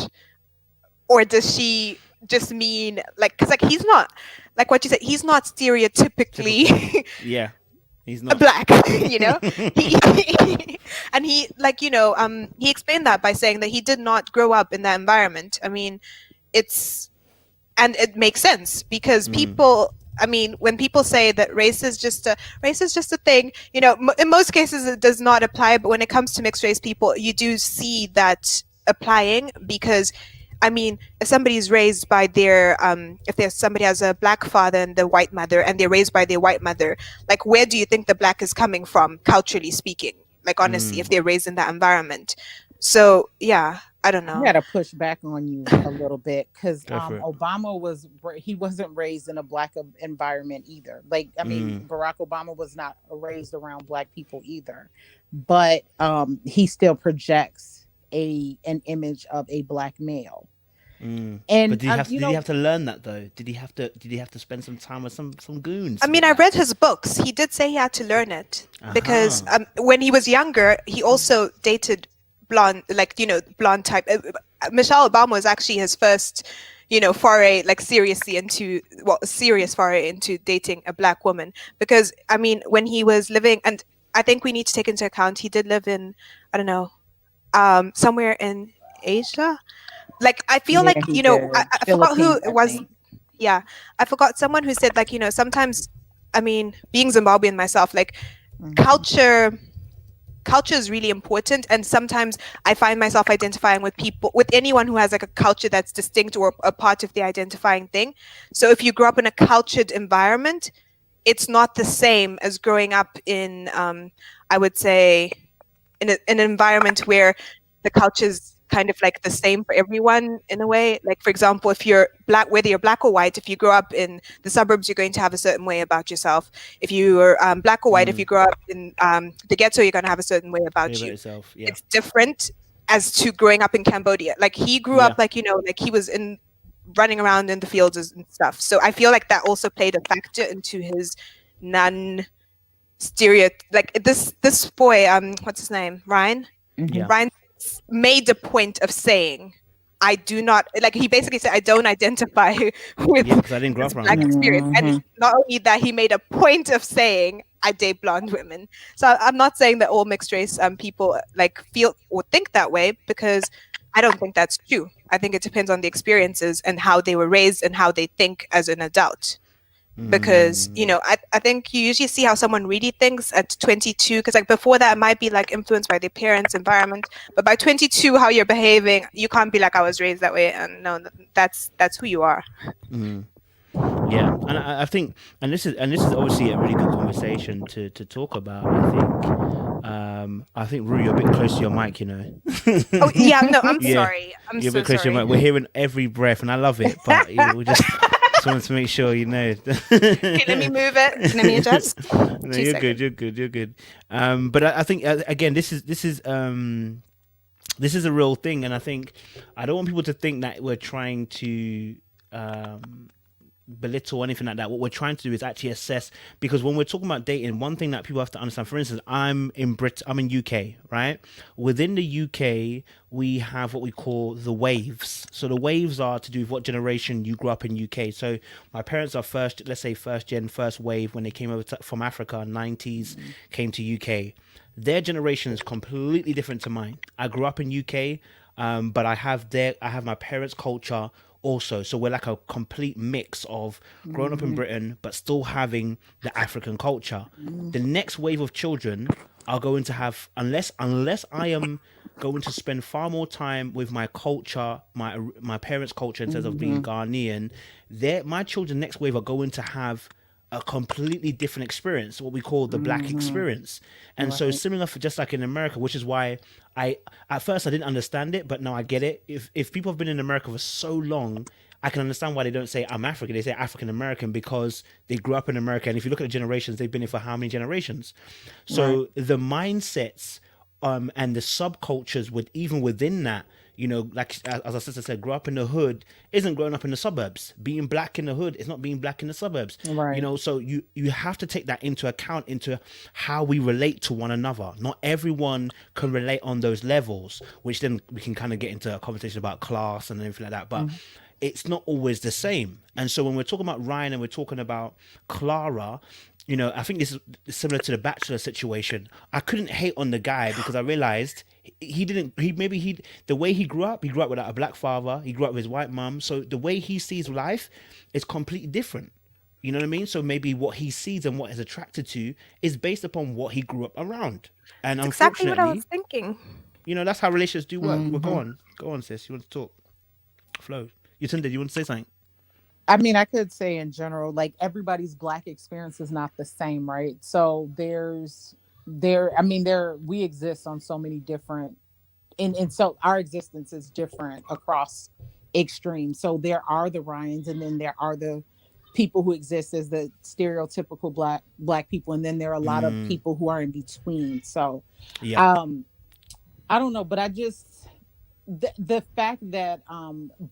Or does she just mean like, because like he's not, like what you said, he's not stereotypically Yeah, he's not black, you know. And he, like, you know, he explained that by saying that he did not grow up in that environment. I mean, and it makes sense because people, I mean, when people say that race is just a thing, you know, in most cases it does not apply, but when it comes to mixed race people, you do see that applying, because I mean, if somebody's raised by their if somebody has a black father and the white mother, and they're raised by their white mother, like where do you think the black is coming from, culturally speaking? Like honestly, if they're raised in that environment. So yeah, I don't know. I gotta push back on you a little bit, because Obama he wasn't raised in a black environment either. Like, I mean, Barack Obama was not raised around black people either, but he still projects an image of a black male. And but did he have to learn that though? Did he have to spend some time with some goons? I mean, I read his books. He did say he had to learn it because when he was younger, he also dated blonde, like, you know, blonde type. Michelle Obama was actually his first, you know, foray, like serious foray into dating a black woman. Because I mean, when he was living, and I think we need to take into account he did live in, I don't know, somewhere in Asia. Like, I feel like, you know, I forgot who it was. Yeah, I forgot someone who said, like, you know, sometimes, I mean, being Zimbabwean myself, like culture is really important, and sometimes I find myself identifying with anyone who has like a culture that's distinct or a part of the identifying thing. So if you grow up in a cultured environment, it's not the same as growing up in I would say in an environment where the culture's kind of like the same for everyone in a way. Like, for example, if you're black, whether you're black or white, if you grow up in the suburbs, you're going to have a certain way about yourself. If you're black or white, if you grow up in the ghetto, you're going to have a certain way about you. Yourself, yeah. It's different as to growing up in Cambodia. Like, he grew up, like, you know, like he was running around in the fields and stuff. So I feel like that also played a factor into his like this boy, what's his name? Ryan? Yeah. Ryan made the point of saying, I do not, like, he basically said, I don't identify with because I didn't grow up around black experience. And not only that, he made a point of saying, I date blonde women. So I'm not saying that all mixed race people like feel or think that way, because I don't think that's true. I think it depends on the experiences and how they were raised and how they think as an adult. Because, you know, I think you usually see how someone really thinks at 22, because like before that it might be like influenced by their parents' environment, but by 22, how you're behaving, you can't be like, I was raised that way. And no, that's who you are. Yeah, and I think, and this is obviously a really good conversation to talk about. I think Rue, you're a bit close to your mic, you know. Oh yeah, no, I'm sorry. You're so a bit close sorry. to your mic. We're hearing every breath, and I love it, but we just wanted to make sure, you know. Okay, let me move it. Let me adjust. No, you're good. But I think again, this is a real thing, and I think I don't want people to think that we're trying to belittle or anything like that. What we're trying to do is actually assess, because when we're talking about dating, one thing that people have to understand, for instance, I'm in UK, right? Within the UK, we have what we call the waves. So the waves are to do with what generation you grew up in UK. So my parents are first, let's say first gen, first wave when they came over from Africa, 90s, came to UK. Their generation is completely different to mine. I grew up in UK, but I have my parents' culture also. So we're like a complete mix of growing up in Britain, but still having the African culture. The next wave of children are going to have, unless I am going to spend far more time with my culture, my parents' culture in terms of being Ghanaian, my children next wave are going to have a completely different experience, what we call the black experience. And so Right. similar for just like in America, which is why I at first I didn't understand it, but now I get it. If people have been in America for so long, I can understand why they don't say I'm African. They say African American because they grew up in America. And if you look at the generations, they've been here for how many generations? Right. So the mindsets and the subcultures with even within that, like as our sister said, grow up in the hood isn't growing up in the suburbs. Being black in the hood is not being black in the suburbs. Right. So you have to take that into account into how we relate to one another. Not everyone can relate on those levels, which then we can kind of get into a conversation about class and everything like that. But it's not always the same. And so when we're talking about Ryan and we're talking about Clara, I think this is similar to the Bachelor situation. I couldn't hate on the guy because I realized he didn't. The way he grew up without a black father. He grew up with his white mom. So the way he sees life is completely different. You know what I mean? So maybe what he sees and what he's attracted to is based upon what he grew up around. And It's exactly what I was unfortunately, thinking. that's how relationships do work. Well, Mm-hmm. go on, sis. You want to talk? Flo, you Tunde, you want to say something? I mean, I could say in general, like everybody's black experience is not the same, right? So I mean, we exist on so many different, and so our existence is different across extremes. So there are the Ryans, and then there are the people who exist as the stereotypical black people, and then there are a lot of Mm, people who are in between. So, yeah. um, I don't know, but the fact that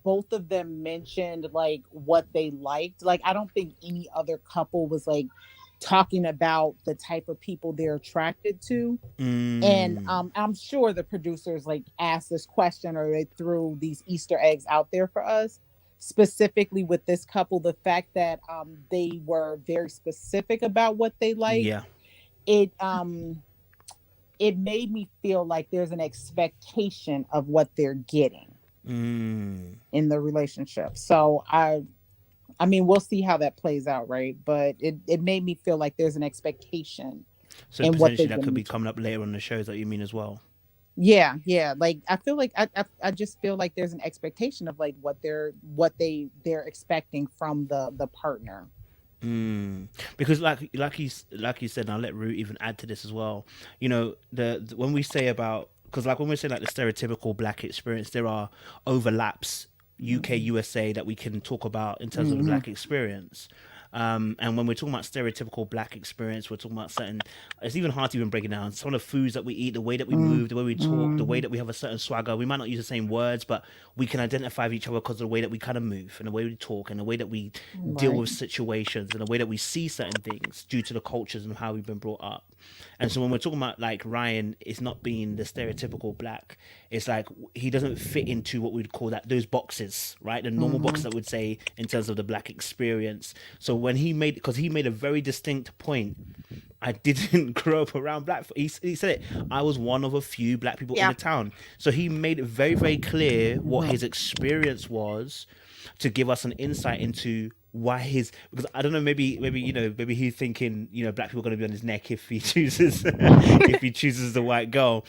both of them mentioned like what they liked, like I don't think any other couple was like talking about the type of people they're attracted to. And Mm. I'm sure the producers like asked this question, or they threw these Easter eggs out there for us, specifically with this couple. The fact that they were very specific about what they liked, Yeah. it it made me feel like there's an expectation of what they're getting Mm. in the relationship. So I mean, we'll see how that plays out, right? But it made me feel like there's an expectation So in what potentially they're that could getting be into. coming up later on the shows that you mean as well. Yeah, yeah. Like I feel like I just feel like there's an expectation of like they're expecting from the partner. Mm. Because like you said, and I'll let Rue even add to this as well. When we say about, because like when we say like the stereotypical black experience, there are overlaps UK Hmm. USA that we can talk about in terms of the Hmm. black experience. And when we're talking about stereotypical black experience, we're talking about certain. It's even hard to even break it down. Some of the foods that we eat, the way that we move, the way we talk, the way Hmm. that we have a certain swagger. We might not use the same words, but we can identify with each other because of the way that we kind of move and the way we talk and the way that we deal Right. with situations and the way that we see certain things due to the cultures and how we've been brought up. And so when we're talking about like Ryan, it's not being the stereotypical black. It's like he doesn't fit into what we'd call that those boxes, right? The normal boxes Hmm. that would say in terms of the black experience. So when because he made a very distinct point. I didn't grow up around black. He said it. I was one of a few black people in Yeah. the town. So he made it very, very clear what Hmm. his experience was to give us an insight into why because I don't know, maybe he's thinking, black people are going to be on his neck if he chooses if he chooses the white girl.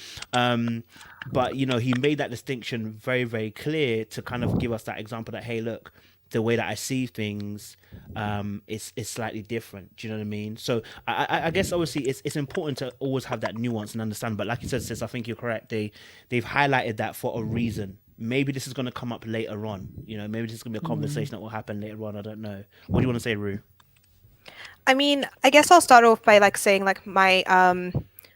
But he made that distinction very, very clear to kind of give us that example that, hey, look, the way that I see things is slightly different. Do you know what I mean? So I guess obviously it's important to always have that nuance and understand. But like you said, sis, I think you're correct. They've highlighted that for a reason. Maybe this is going to come up later on. Maybe this is going to be a Hmm. conversation that will happen later on. I don't know. What do you want to say, Rue? I mean, I guess I'll start off by like saying like my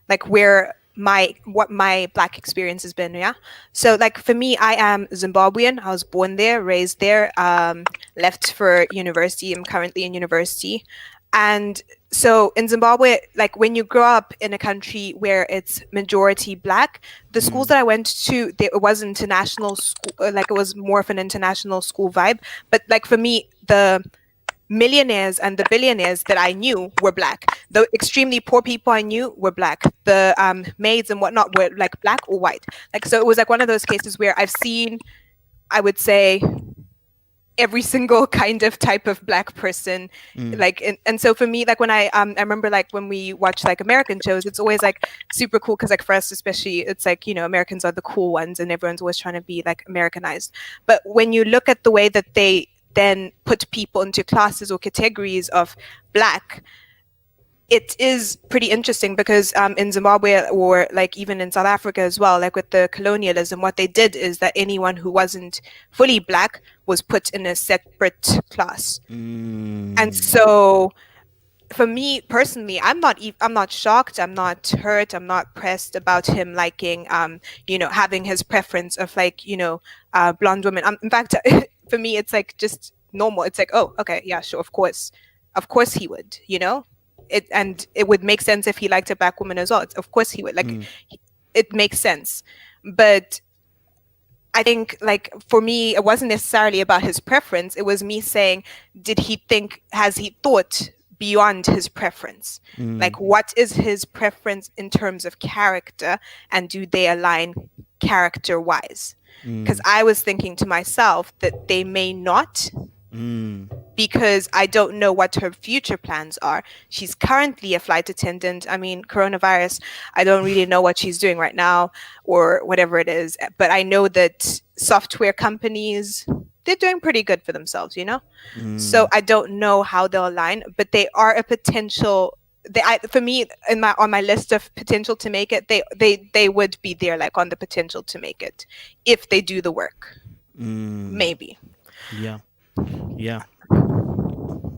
like where what my black experience has been. Yeah. So like for me, I am Zimbabwean. I was born there, raised there, left for university. I'm currently in university. And so in Zimbabwe, like when you grow up in a country where it's majority black, the schools that I went to, it was international school, like it was more of an international school vibe. But like for me, the millionaires and the billionaires that I knew were black. The extremely poor people I knew were black. The maids and whatnot were like black or white. Like, so it was like one of those cases where I've seen, I would say, every single kind of type of black person. Like, and so for me, like when I remember like when we watch like American shows, it's always like super cool because like for us especially, it's like, you know, Americans are the cool ones and everyone's always trying to be like Americanized. But when you look at the way that they then put people into classes or categories of black, it is pretty interesting because in Zimbabwe or like even in South Africa as well, like with the colonialism, what they did is that anyone who wasn't fully black was put in a separate class. And so for me personally, I'm not shocked, I'm not hurt, I'm not pressed about him liking you know, having his preference of like, you know, blonde women. In fact, for me it's like just normal. It's like, oh, okay, yeah, sure, of course he would, you know. And it would make sense if he liked a black woman as well. Of course he would. Like, it makes sense. But I think, like, for me, it wasn't necessarily about his preference. It was me saying, has he thought beyond his preference? Like, what is his preference in terms of character, and do they align character-wise? Because I was thinking to myself that they may not, because I don't know what her future plans are. She's currently a flight attendant. I mean, coronavirus, I don't really know what she's doing right now or whatever it is. But I know that software companies, they're doing pretty good for themselves, you know? So I don't know how they'll align, but they are a potential. For me, on my list of potential to make it, they would be there, like on the potential to make it if they do the work. Maybe. Yeah.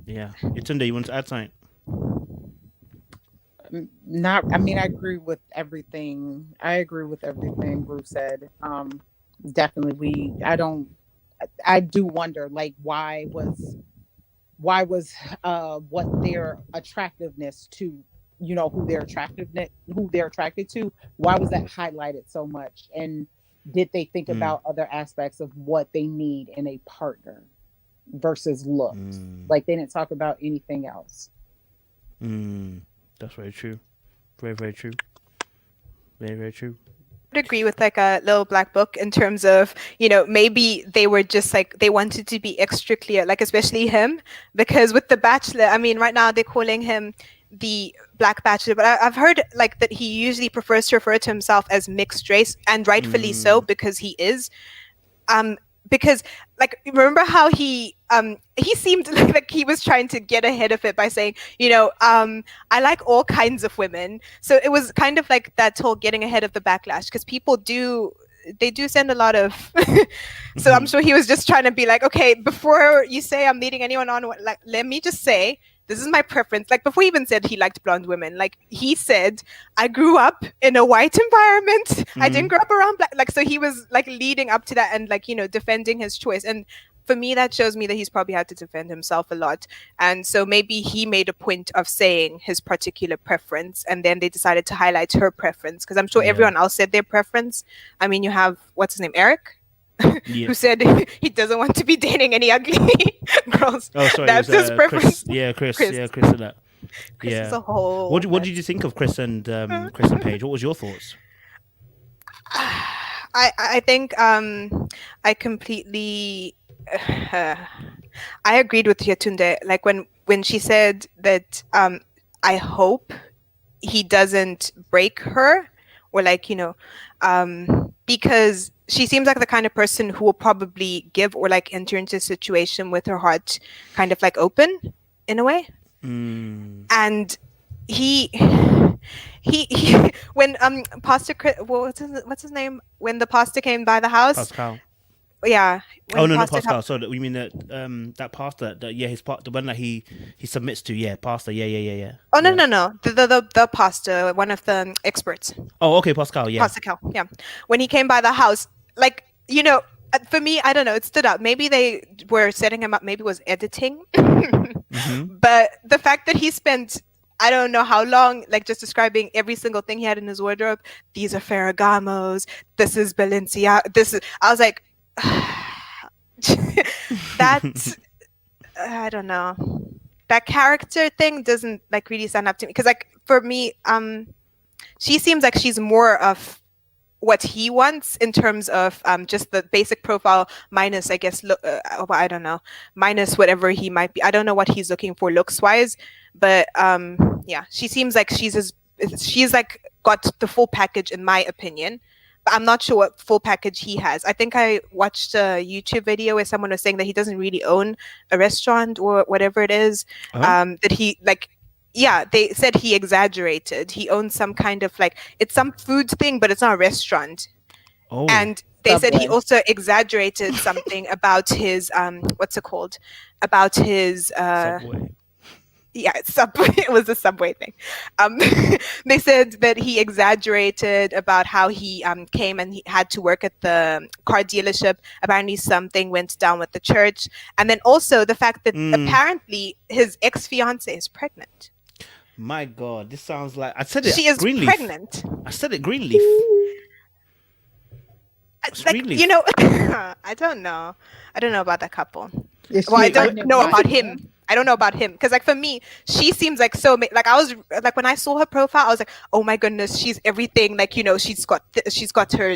Yatunde, you want to add something? I mean, I agree with everything. Bruce said. Definitely, I do wonder, like, why was what their attractiveness to, you know, who they're attracted to, why was that highlighted so much? And did they think about other aspects of what they need in a partner versus looks? Like, they didn't talk about anything else. That's very true. Very true. Very true. I would agree with like a little black book in terms of, you know, maybe they were just like, they wanted to be extra clear, like especially him, because with The Bachelor, I mean, right now they're calling him the Black Bachelor, but I've heard like that he usually prefers to refer to himself as mixed race, and rightfully so, because he is. Because like, remember how he seemed like he was trying to get ahead of it by saying, you know, I like all kinds of women. So it was kind of like that whole getting ahead of the backlash, because people do send a lot of so I'm sure he was just trying to be like, okay, before you say I'm leading anyone on, like, let me just say this is my preference. Like, before he even said he liked blonde women, like he said, I grew up in a white environment. I didn't grow up around black. Like, so he was like leading up to that and like, you know, defending his choice. And for me, that shows me that he's probably had to defend himself a lot. And so maybe he made a point of saying his particular preference, and then they decided to highlight her preference, because I'm sure everyone else said their preference. I mean, you have, what's his name, Eric? Who said he doesn't want to be dating any ugly girls. Oh, sorry, that's his preference. Chris said that. Chris is a whole. What did you think of Chris and Paige? What was your thoughts? I think I completely I agreed with Yatunde. Like when she said that I hope he doesn't break her, or like, you know, because she seems like the kind of person who will probably give or like enter into a situation with her heart kind of like open in a way. And he when Pastor Chris, what's his name, when the pastor came by the house, Pascal. yeah, when Oh he no, not posted how. Pascal. So we mean that pastor. Yeah, his part, the one that he submits to. Yeah, pastor. Yeah. Oh no Yeah. no no, the pastor, one of the experts, Oh, okay, Pascal. Yeah. Pastor Cal. Yeah, when he came by the house, like for me, I don't know, it stood out. Maybe they were setting him up. Maybe it was editing, Mm-hmm. but the fact that he spent. I don't know how long, like just describing every single thing he had in his wardrobe. These are Ferragamos. This is Balenciaga. This is. I was like, that I don't know. That character thing doesn't like really stand up to me because like for me, she seems like she's more of what he wants in terms of just the basic profile minus I guess look I don't know, minus whatever he might be. I don't know what he's looking for looks wise, but yeah, she seems like she's like got the full package in my opinion. But I'm not sure what full package he has. I think I watched a YouTube video where someone was saying that he doesn't really own a restaurant or whatever it is. Huh? That he like yeah, they said he exaggerated. He owns some kind of like it's some food thing, but it's not a restaurant. Oh, And they said he Subway. also exaggerated something about his what's it called? About his Subway. yeah, it's Subway. It was a Subway thing. Um, they said that he exaggerated about how he came and he had to work at the car dealership. Apparently, something went down with the church, and then also the fact that apparently his ex fiance is pregnant. My God, this sounds like I said it. She is Greenleaf. pregnant. I said it. Greenleaf. It's Like Greenleaf. I don't know. I don't know about that couple. Is Well, I she don't pregnant know by about him. I don't know about him because, like, for me, she seems like so. Like, I was like, when I saw her profile, I was like, oh my goodness, she's everything. Like, she's got she's got her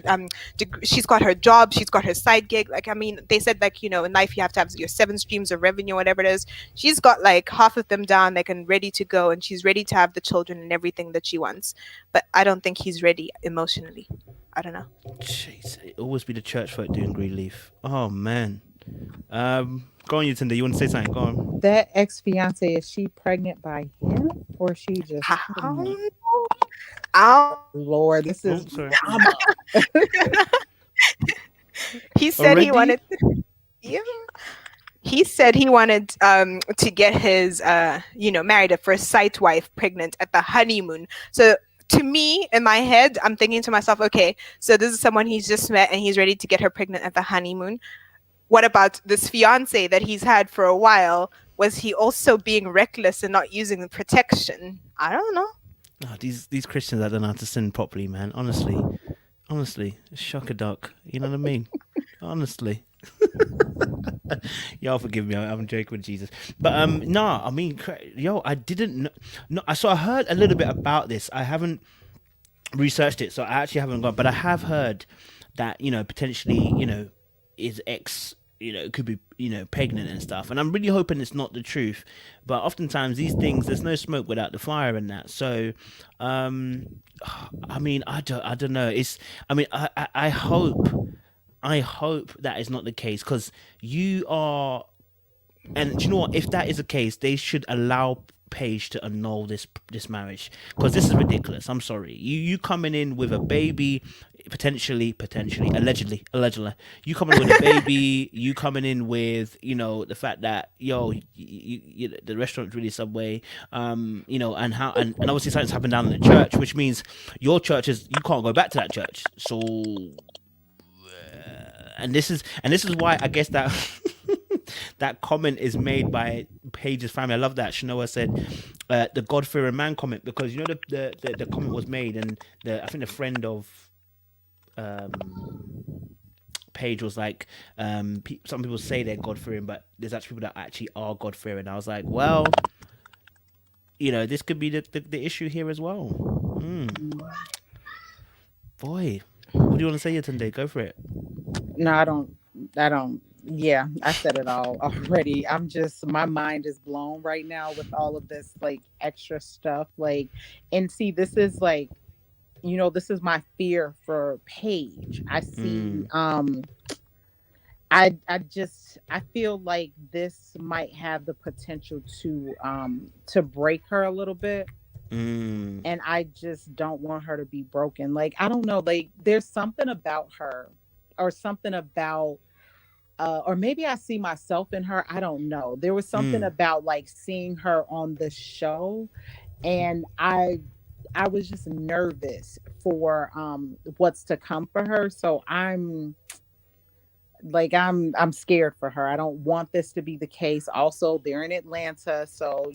she's got her job, she's got her side gig. Like, I mean, they said like in life you have to have your 7 streams of revenue, whatever it is. She's got like half of them down, like, and ready to go, and she's ready to have the children and everything that she wants. But I don't think he's ready emotionally. I don't know. Jeez, it always be the church folk doing Greenleaf. Oh man. Go on, you Tinder. You want to say something? Go on. that ex fiance? Is she pregnant by him or she just I pregnant? don't know. I Lord, this Oh, is sorry. drama. He said he Already? wanted. Yeah. He said he wanted to get his married at first sight wife pregnant at the honeymoon. So to me, in my head, I'm thinking to myself, okay, so this is someone he's just met and he's ready to get her pregnant at the honeymoon. What about this fiance that he's had for a while? Was he also being reckless and not using the protection? I don't know. Oh, these Christians, I don't know how to sin properly, man. Honestly, shock a duck. You know what I mean? Honestly. Y'all forgive me. I'm joking with Jesus, but nah. I mean, I didn't know. No, I heard a little bit about this. I haven't researched it, so I actually haven't gone. But I have heard that potentially his ex could be pregnant and stuff, and I'm really hoping it's not the truth. But oftentimes these things, there's no smoke without the fire and that. So I mean, I don't know. I mean, I hope that is not the case, because you are. And do you know what? If that is the case, they should allow Paige to annul this marriage, because this is ridiculous. I'm sorry. You coming in with a baby, potentially, allegedly. You coming in with a baby. You coming in with the fact that the restaurant's really Subway. And how and obviously something's happened down in the church, which means your church you can't go back to that church. So. And this is why I guess that that comment is made by Paige's family. I love that. Shanoa said the God-fearing man comment, because the comment was made, and I think the friend of Paige was like, some people say they're God-fearing, but there's actually people that actually are God-fearing. I was like, well, this could be the issue here as well. Boy, what do you want to say, Yatunde? Go for it. No, I don't. Yeah, I said it all already. My mind is blown right now with all of this like extra stuff. Like, and see, this is like, this is my fear for Paige. I see, I feel like this might have the potential to break her a little bit. And I just don't want her to be broken. Like, I don't know, like there's something about her, or something about or maybe I see myself in her. I don't know. There was something Mm. about like seeing her on the show, and I was just nervous for what's to come for her. So I'm scared for her. I don't want this to be the case. Also, they're in Atlanta, so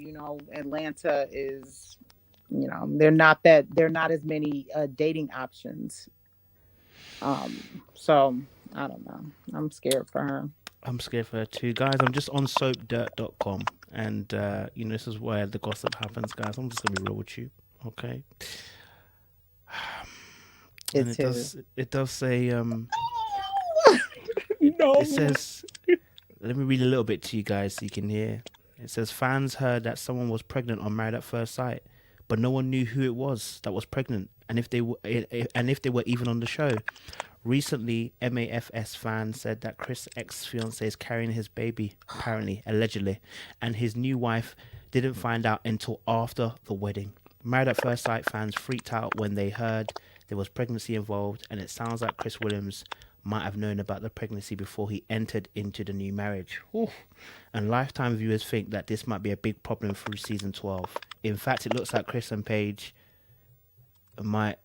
Atlanta is, they're not as many dating options. So I don't know. I'm scared for her. I'm scared for her too, guys. I'm just on soapdirt.com, and this is where the gossip happens, guys. I'm just gonna be real with you, okay? And It's his. it does say it No. says, let me read a little bit to you guys so you can hear. It says fans heard that someone was pregnant on Married at First Sight, but no one knew who it was that was pregnant, and if they were even on the show. Recently, MAFS fans said that Chris' ex-fiance is carrying his baby, apparently, allegedly, and his new wife didn't find out until after the wedding. Married at First Sight fans freaked out when they heard there was pregnancy involved, and it sounds like Chris Williams might have known about the pregnancy before he entered into the new marriage. Oof. And Lifetime viewers think that this might be a big problem through season 12. In fact, it looks like Chris and Paige might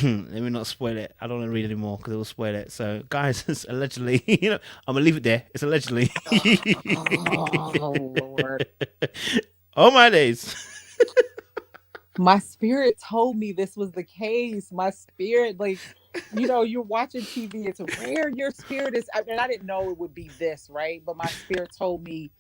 let me not spoil it. I don't want to read anymore because it will spoil it. So, guys, it's allegedly, I'm going to leave it there. It's allegedly. Oh Lord. Oh, my days. My spirit told me this was the case. My spirit, like, you're watching TV. It's rare your spirit is. And I didn't know it would be this, right? But my spirit told me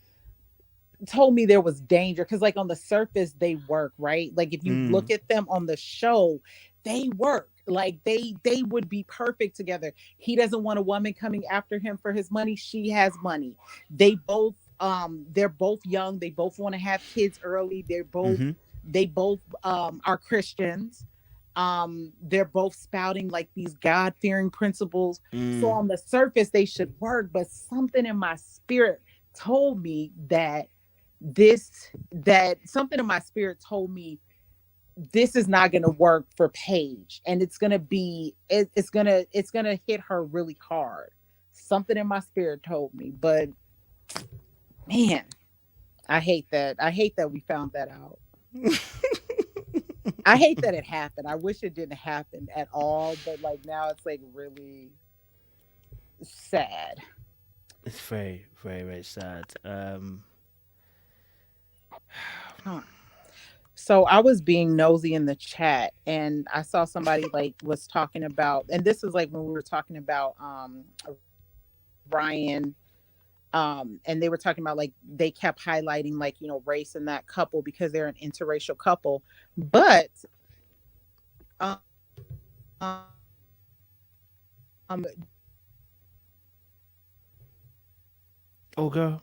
there was danger because, like, on the surface they work, right? Like, if you look at them on the show, they work. Like, they would be perfect together. He doesn't want a woman coming after him for his money. She has money. They're both young. They both want to have kids early. They both are Christians. They're both spouting like these God-fearing principles. So on the surface they should work, but something in my spirit told me that something in my spirit told me this is not going to work for Paige, and it's going to hit her really hard. Something in my spirit told me, but man, I hate that. I hate that we found that out. I hate that it happened. I wish it didn't happen at all, but like now it's like really sad. It's very, very, very sad. Huh. So I was being nosy in the chat and I saw somebody like was talking about, and this is like when we were talking about Ryan, and they were talking about like they kept highlighting like race in that couple because they're an interracial couple, but um, um Oh, girl,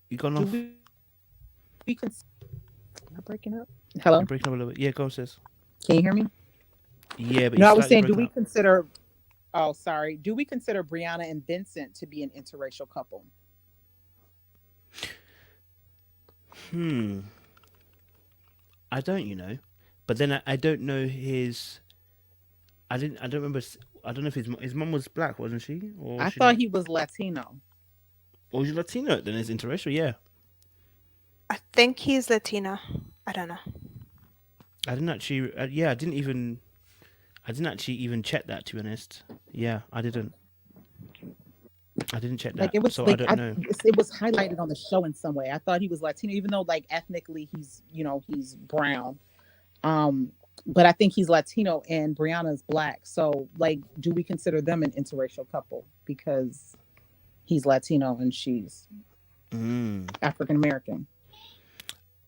you gone do off? we am I breaking up? Hello, You're breaking up a little bit. Yeah, go on, sis. can you hear me? Yeah, but No, you're I was slightly saying, do breaking we up. consider? Oh, sorry. Do we consider Brianna and Vincent to be an interracial couple? Hmm. I don't, but then I don't know his. I didn't. I don't remember. I don't know if his mum was black, wasn't she, or was I she thought not? he was Latino. Or was she Latino? Then it's interracial. Yeah, I think he's Latina. I don't know. I didn't actually. Yeah, I didn't even. I didn't actually even check that. To be honest, yeah, I didn't. I didn't check Like that, it was so I like don't know. it was highlighted on the show in some way. I thought he was Latino, even though like ethnically he's brown. Um, but I think he's Latino and Brianna's black. So like, do we consider them an interracial couple because he's Latino and she's Mm. African American?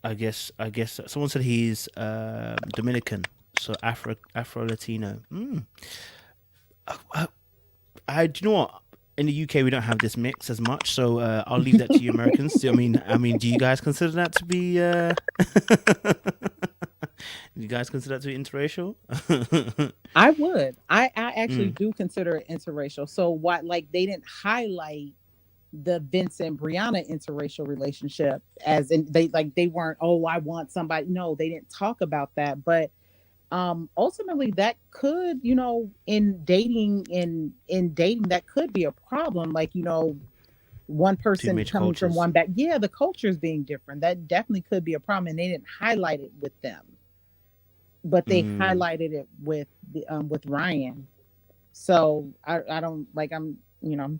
I guess. Someone said he's Dominican, so Afro Latino. Do you know what? In the UK, we don't have this mix as much, so I'll leave that to you Americans. Do you guys consider that to be? Do you guys consider that to be interracial? I would. I actually Mm. do consider it interracial. So what like they didn't highlight the Vincent Brianna interracial relationship as in they weren't, oh, I want somebody. No, they didn't talk about that. But ultimately that could, in dating that could be a problem. Like, one Two person major coming from cultures. one back. Yeah, the cultures being different. That definitely could be a problem. And they didn't highlight it with them, but they Mm. highlighted it with Ryan. So I don't like I'm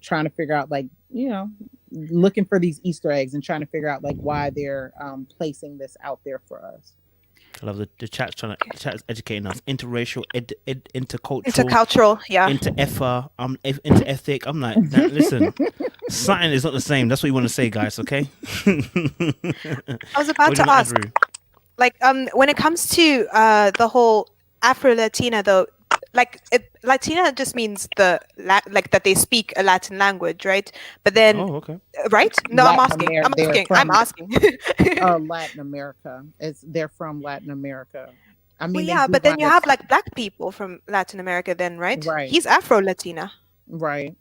trying to figure out like, looking for these Easter eggs and trying to figure out like why they're placing this out there for us. I love the chat's trying to Okay. the chat's educating us. Interracial, intercultural, Intercultural, yeah. inter-effer, inter-ethic. I'm like, that, listen, something is not the same. That's what you want to say, guys, okay? I was What about do you to want to add, ask, Rue? like, when it comes to the whole Afro Latina, though, like, Latina just means like that they speak a Latin language, right? But then, Oh, okay. right? No, I'm Latin asking. America, I'm they're asking. I'm from asking. Latin America. They're from Latin America. I Well, mean, they yeah, do but then run you the have like black people from Latin America, then, right? right, He's Afro Latina. right.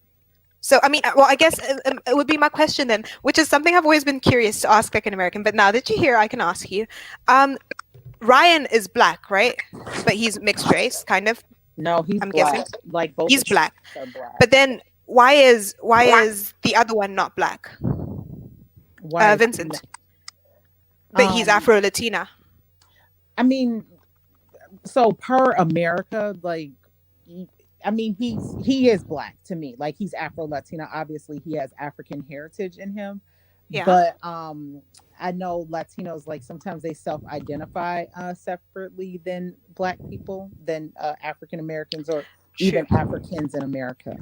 So, I mean, well, I guess it would be my question then, which is something I've always been curious to ask like an American. But now that you're here, I can ask you. Um, Ryan is black, right? But he's mixed race, kind of. No, he's I'm guessing black. Like both he's of them black. are black. But then why is the other one not black? Why is he Vincent, not? but he's Um, Afro Latina. I mean, so per America, like, I mean, he is black to me. Like, he's Afro Latina. Obviously, he has African heritage in him. Yeah, But I know Latinos, like, sometimes they self-identify separately than black people, than African Americans, or true. even Africans in America.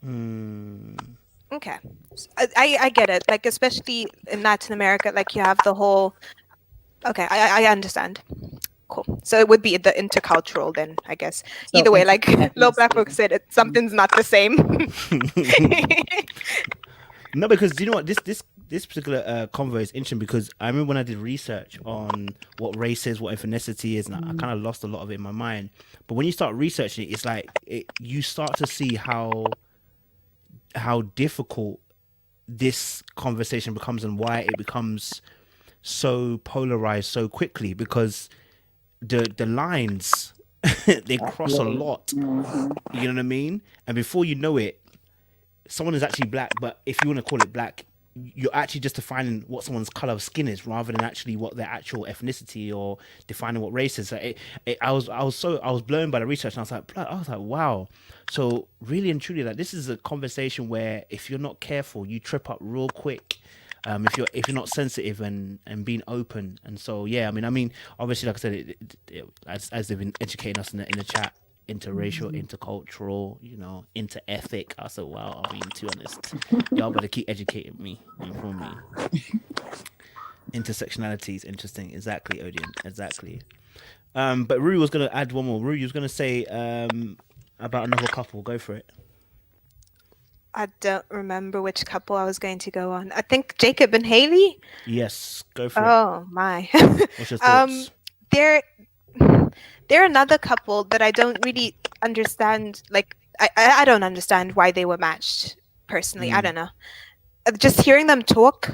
Mm. Okay, I get it. Like especially in Latin America, like you have the whole. Okay, I understand. Cool. So it would be the intercultural then, I guess. So Either way, like Low Black ethnicity. folks said, something's not the same. No, because you know what, this particular convo is interesting because I remember when I did research on what race is, what ethnicity is, and I Mhm. kind of lost a lot of it in my mind. But when you start researching it, it's like you start to see how difficult this conversation becomes and why it becomes so polarized so quickly because the lines they cross a Absolutely. lot. Mhm. You know what I mean? And before you know it, someone is actually black, but if you want to call it black, you're actually just defining what someone's color of skin is rather than actually what their actual ethnicity or defining what race is. I was blown by the research and I was like, wow. So really and truly, like this is a conversation where if you're not careful, you trip up real quick. If you're not sensitive and being open, and so yeah, I mean, obviously, like I said, as they've been educating us in the chat, interracial, Mhm. intercultural, interethic. I said, wow. I mean, to be honest, y'all better keep educating me, inform me. Intersectionality is interesting. Exactly, Odeon. Exactly. But Rue was gonna add one more. Rue, you was gonna say about another couple. Go for it. I don't remember which couple I was going to go on. I think Jacob and Haley. Yes, go for it. Oh my. What's your um, thoughts? they're they're another couple that I don't really understand. Like I don't understand why they were matched personally. I Mm. don't know. Just hearing them talk,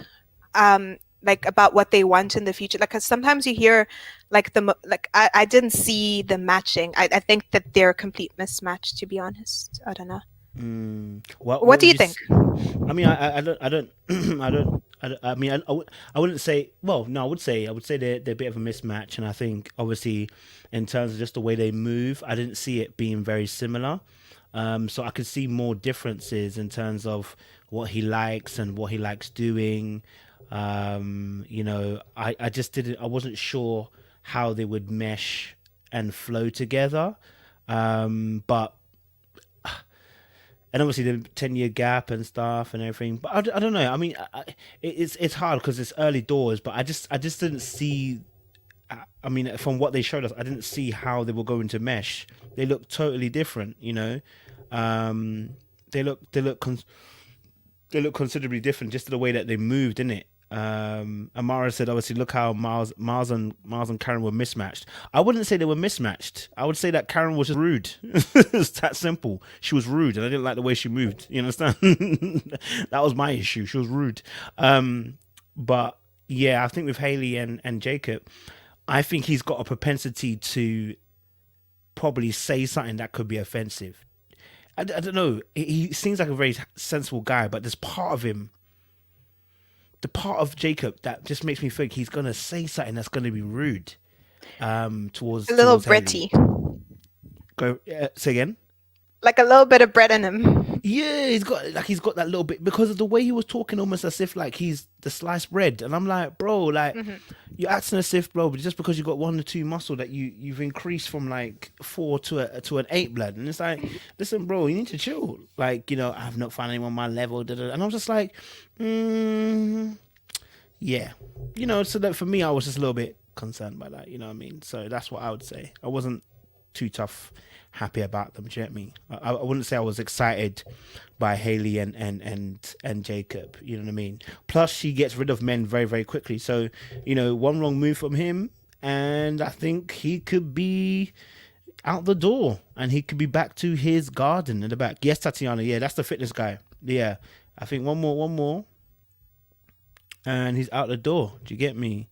like about what they want in the future. Like 'cause sometimes you hear, like like I didn't see the matching. I think that they're a complete mismatch. To be honest, I don't know. What What do would you you? think? I mean, I don't, I mean, I wouldn't say. Well, no, I would say they're a bit of a mismatch, and I think obviously, in terms of just the way they move, I didn't see it being very similar. So I could see more differences in terms of what he likes and what he likes doing. I just didn't. I wasn't sure how they would mesh and flow together. But and obviously the 10-year gap and stuff and everything. But I don't know. I mean, it's hard because it's early doors. But I just didn't see. I mean, from what they showed us, I didn't see how they were going to mesh. They look totally different. Um, they look considerably different just to the way that they moved in it. Amara said, obviously, look how Miles and Karen were mismatched. I wouldn't say they were mismatched. I would say that Karen was just rude. It's that simple. She was rude, and I didn't like the way she moved. You understand? That was my issue. She was rude. But yeah, I think with Haley and Jacob, I think he's got a propensity to probably say something that could be offensive. I don't know. He seems like a very sensible guy, but there's part of him, the part of Jacob that just makes me think he's gonna say something that's gonna be rude A little towards Haley. Bretty, Go say again. like a little bit of bread in him. Yeah, he's got that little bit because of the way he was talking, almost as if like he's the sliced bread. And I'm like, bro, like you're acting as if, bro, but just because you got 1 or 2 muscle that you've increased from like 4 to an 8 blood, and it's like, listen, bro, you need to chill. Like, I've not found anyone on my level, and I'm just like, yeah, So that for me, I was just a little bit concerned by that. You know what I mean? So that's what I would say. I wasn't too tough happy about them. Do you get me? I wouldn't say I was excited by Haley and Jacob. You know what I mean? Plus, she gets rid of men very, very quickly. So, one wrong move from him, and I think he could be out the door, and he could be back to his garden in the back. Yes, Tatiana. Yeah, that's the fitness guy. Yeah, I think one more, and he's out the door. Do you get me?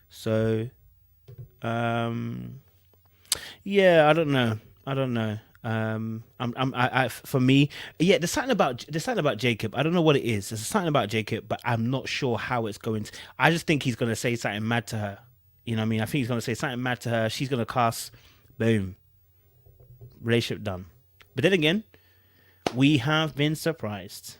So, yeah, I don't know. For me, yeah, there's something about Jacob. I don't know what it is. There's something about Jacob, but I'm not sure how it's going to. I just think he's gonna say something mad to her. You know what I mean? I think he's gonna say something mad to her. She's gonna cast, boom, relationship done. But then again, we have been surprised.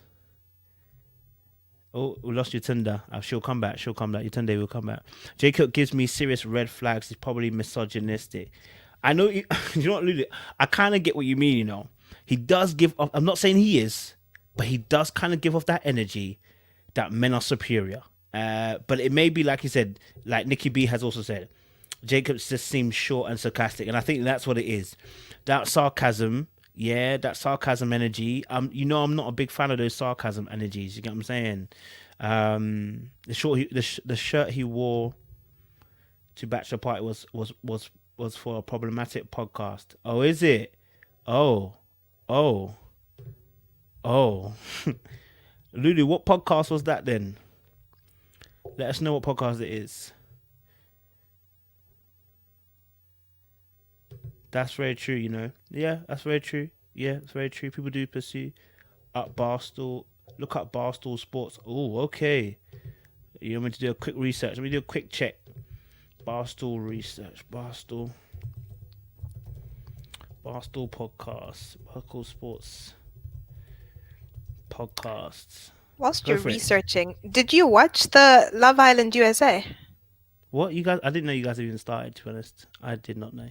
Oh, we lost your Tinder. She'll come back. Your Tunde will come back. Jacob gives me serious red flags. He's probably misogynistic. I know you. You know what, Lulu? I kind of get what you mean. He does give off. I'm not saying he is, but he does kind of give off that energy that men are superior. But it may be like you said, like Nikki B has also said, Jacob just seems short and sarcastic, and I think that's what it is. That sarcasm. Yeah, that sarcasm energy. I'm not a big fan of those sarcasm energies. You get what I'm saying? The shirt he wore to bachelor party was for a problematic podcast. Oh, is it? Oh. Lulu, what podcast was that then? Let us know what podcast it is. That's very true, Yeah, that's very true. Yeah, it's very true. People do pursue up Barstool. Look up Barstool Sports. Oh, okay. You want me to do a quick research? Let me do a quick check. Barstool research. Barstool podcasts. Barstool Sports podcasts. Whilst you're researching, did you watch the Love Island USA? What, you guys? I didn't know you guys even started, to be honest. I did not know.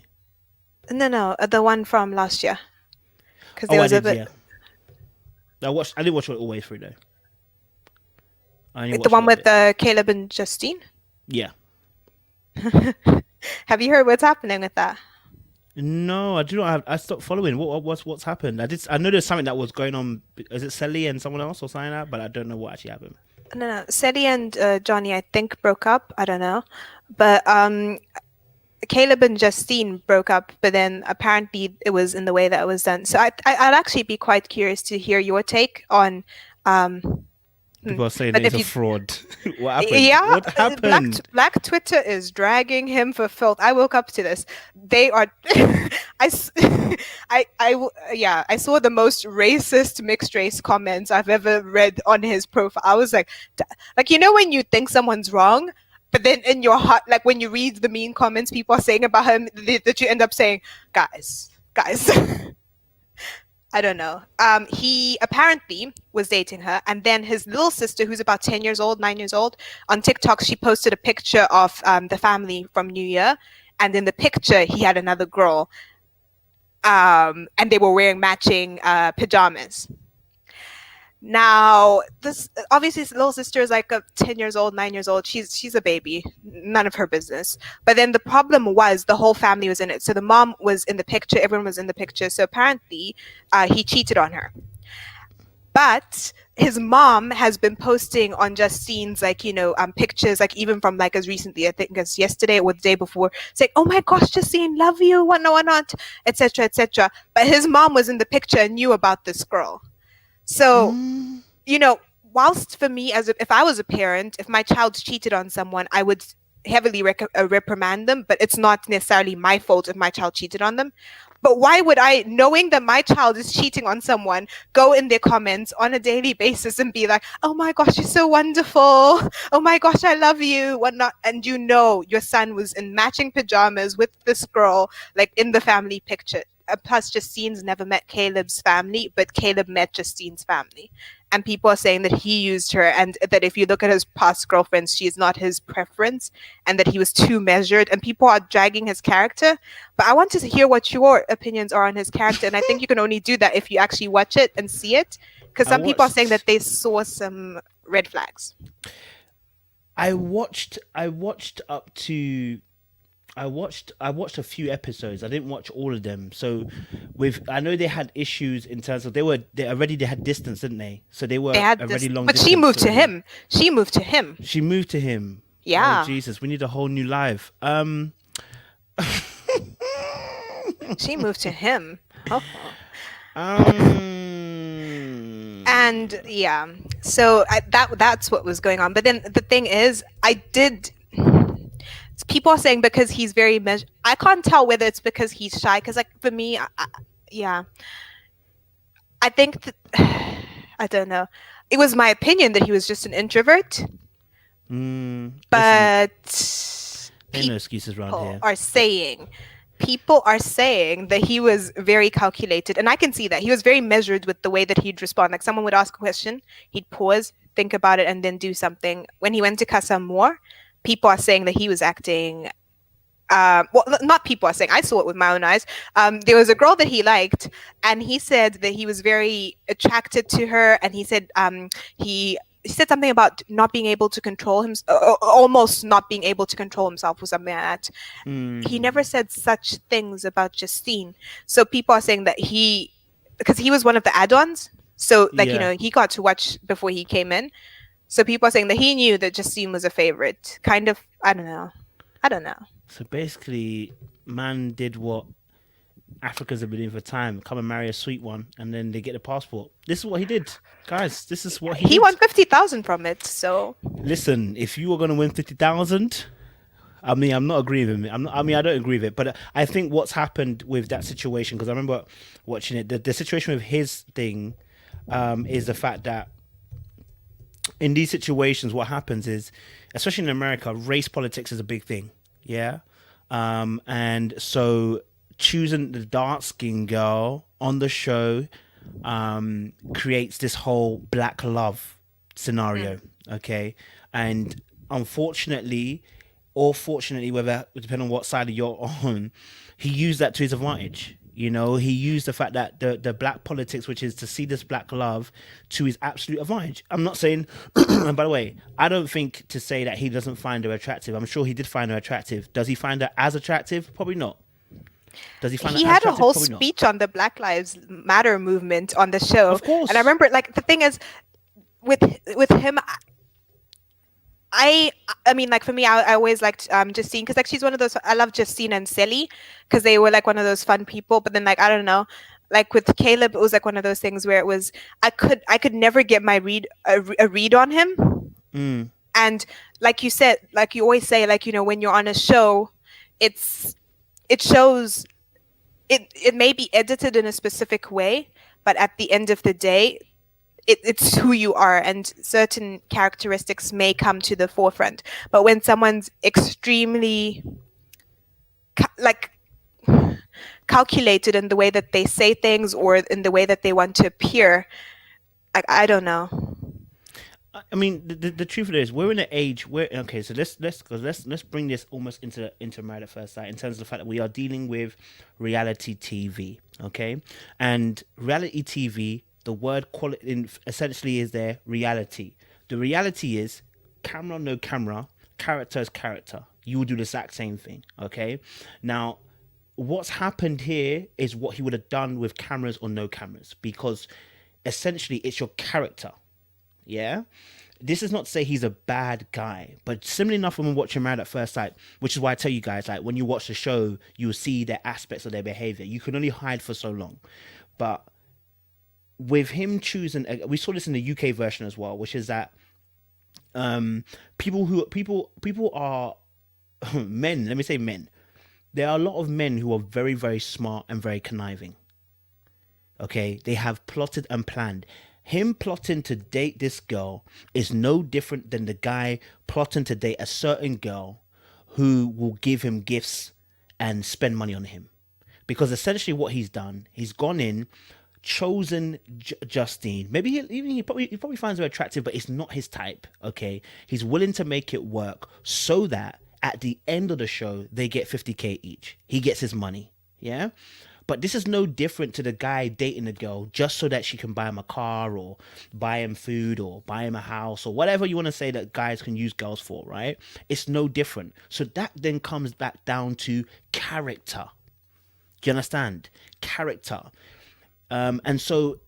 No, the one from last year. Because there was a bit. Yeah. I didn't watch it all the way through though. The one with Caleb and Justine. Yeah. Have you heard what's happening with that? No, I do not. I stopped following. What's happened? I know there's something that was going on. Is it Sally and someone else or something like that? But I don't know what actually happened. No. Sally and Johnny, I think, broke up. I don't know, but Caleb and Justine broke up, but then apparently it was in the way that it was done. So I'd actually be quite curious to hear your take on. People are saying he's a fraud. What happened? Yeah, what happened? Black Twitter is dragging him for filth. I woke up to this. They are. I saw the most racist mixed race comments I've ever read on his profile. I was like when you think someone's wrong, but then in your heart, like when you read the mean comments people are saying about him, that you end up saying, guys. I don't know. He apparently was dating her, and then his little sister, who's about 9 years old, on TikTok, she posted a picture of the family from New Year, and in the picture, he had another girl, and they were wearing matching pajamas. Now, this obviously his little sister is like 9 years old. She's a baby, none of her business. But then the problem was the whole family was in it. So the mom was in the picture, everyone was in the picture. So apparently, he cheated on her. But his mom has been posting on Justine's pictures, like even from like as recently, I think as yesterday or the day before, saying, "Oh my gosh, Justine, love you, whatnot, etc., etc." But his mom was in the picture and knew about this girl. So, whilst for me, if I was a parent, if my child cheated on someone, I would heavily reprimand them, but it's not necessarily my fault if my child cheated on them. But why would I, knowing that my child is cheating on someone, go in their comments on a daily basis and be like, oh my gosh, you're so wonderful. Oh my gosh, I love you. Whatnot. And you know, your son was in matching pajamas with this girl, like in the family picture. Plus, Justine's never met Caleb's family, but Caleb met Justine's family. And people are saying that he used her, and that if you look at his past girlfriends, she is not his preference, and that he was too measured. And people are dragging his character. But I want to hear what your opinions are on his character. And I think you can only do that if you actually watch it and see it. Because some people are saying that they saw some red flags. I watched up to I watched a few episodes. I didn't watch all of them. So I know they had issues in terms of they had distance, didn't they? So they had already long but distance. She moved to him. She moved to him. Yeah. Oh, Jesus, we need a whole new live. She moved to him. Oh. And yeah, so that's what was going on. But then the thing is, people are saying because he's very measured. I can't tell whether it's because he's shy. Because like for me, I think that, I don't know. It was my opinion that he was just an introvert. But ain't no excuses around here. People are saying that he was very calculated, and I can see that he was very measured with the way that he'd respond. Like someone would ask a question, he'd pause, think about it, and then do something. When he went to Casa Amor, people are saying that he was acting. Well, not people are saying. I saw it with my own eyes. There was a girl that he liked, and he said that he was very attracted to her, and he said he said something about not being able to control himself, almost not being able to control himself or something like that. He never said such things about Justine. So people are saying that because he was one of the add-ons, so like he got to watch before he came in. So people are saying that he knew that Justine was a favorite. Kind of, I don't know. So basically, man did what Africans have been doing for time: come and marry a sweet one, and then they get a passport. This is what he did, guys. This is what he did. He won 50,000 from it. So listen, if you were going to win 50,000, I mean, I'm not agreeing with him. I don't agree with it. But I think what's happened with that situation, because I remember watching it, the situation with his thing is the fact that in these situations, what happens is, especially in America, race politics is a big thing. Yeah. And so choosing the dark-skinned girl on the show creates this whole black love scenario. Okay. And unfortunately, or fortunately, whether depending on what side you're on, he used that to his advantage. You know, he used the fact that the black politics, which is to see this black love, to his absolute advantage. I'm not saying, and by the way, I don't think to say that he doesn't find her attractive. I'm sure he did find her attractive. Does he find her as attractive? Probably not. Does he find he her had as attractive? a whole Probably speech not. on the Black Lives Matter movement on the show. Of course. And I remember, like, the thing is, with him, I mean, like, for me, I always liked Justine, because like she's one of those. I love Justine and Sally because they were like one of those fun people. But then, like, I don't know, like with Caleb, it was like one of those things where it was I could never get my read on him. And like you said, like you always say, like, you know, when you're on a show, it shows it may be edited in a specific way, but at the end of the day, it's who you are, and certain characteristics may come to the forefront. But when someone's extremely calculated in the way that they say things or in the way that they want to appear, I don't know. I mean, the truth of it is, we're in an age where so let's bring this almost into Married at First Sight in terms of the fact that we are dealing with reality TV, okay? And reality TV, the word quality essentially is their reality. The reality is camera, no camera, character is character. You will do the exact same thing, okay? Now, what's happened here is what he would have done with cameras or no cameras, because essentially it's your character. Yeah, this is not to say he's a bad guy, but similarly enough, when we're watching Married at First Sight, which is why I tell you guys, like, when you watch the show, you will see the aspects of their behavior. You can only hide for so long, but with him choosing, we saw this in the UK version as well, which is that people are men, let me say men, there are a lot of men who are very, very smart and very conniving. Okay, they have plotted and planned. Him plotting to date this girl is no different than the guy plotting to date a certain girl who will give him gifts and spend money on him. Because essentially what he's done, he's gone in, chosen Justine. Maybe he probably finds her attractive, but it's not his type. Okay, he's willing to make it work so that at the end of the show they get 50K each. He gets his money. Yeah. But this is no different to the guy dating a girl just so that she can buy him a car or buy him food or buy him a house or whatever you want to say that guys can use girls for, right? It's no different. So that then comes back down to character. Do you understand? Character. And so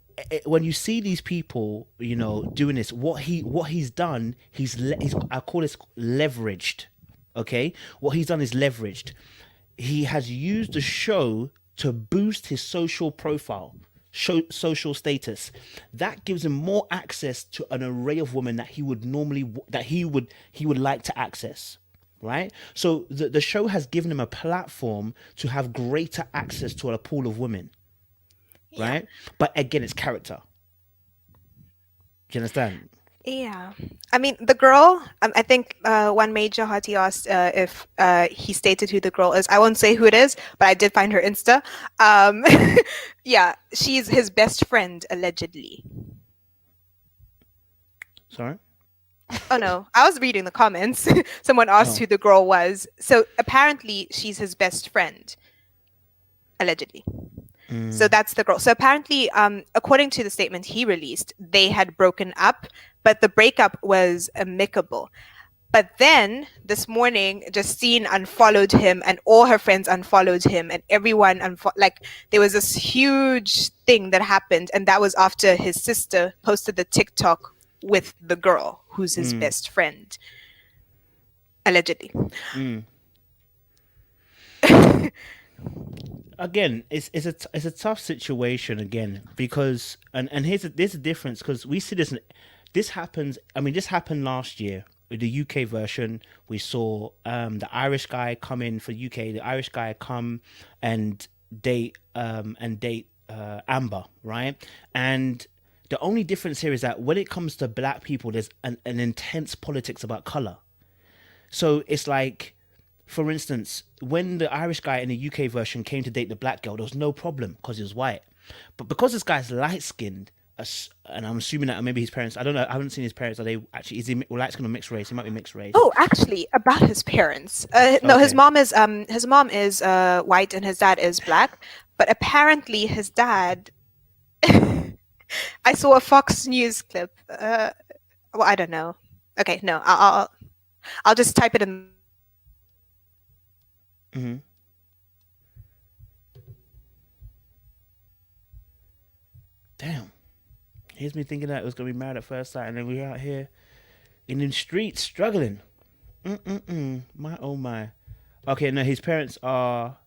when you see these people, doing this, what he's done, I call this leveraged. Okay, what he's done is leveraged. He has used the show to boost his social profile, social status. That gives him more access to an array of women that he would like to access. Right? So the show has given him a platform to have greater access to a pool of women. Yeah. Right? But again, it's character. Do you understand? Yeah. I mean, the girl, I think one major hottie asked if he stated who the girl is. I won't say who it is, but I did find her Insta. Yeah, she's his best friend, allegedly. Sorry? Oh, no. I was reading the comments. Someone asked who the girl was. So apparently she's his best friend, allegedly. So that's the girl. So apparently, according to the statement he released, they had broken up, but the breakup was amicable. But then this morning, Justine unfollowed him and all her friends unfollowed him and everyone there was this huge thing that happened. And that was after his sister posted the TikTok with the girl who's his best friend, allegedly. Again, it's a tough situation again because there's a difference because we see this happens. I mean, this happened last year with the UK version. We saw the Irish guy come in for UK. The Irish guy come and date Amber, right? And the only difference here is that when it comes to black people, there's an intense politics about color. So it's like, for instance, when the Irish guy in the UK version came to date the black girl, there was no problem because he was white. But because this guy's light-skinned, and I'm assuming that maybe his parents, I don't know, I haven't seen his parents. Is he light-skinned or mixed race? He might be mixed race. Oh, actually, about his parents. No, his mom is white and his dad is black. But apparently his dad, I saw a Fox News clip. Well, I don't know. Okay, no, I'll just type it in. Mm-hmm. Damn. Here's me thinking that it was going to be Married at First Sight, and then we're out here in the streets struggling. My oh my. Okay, no, his parents are...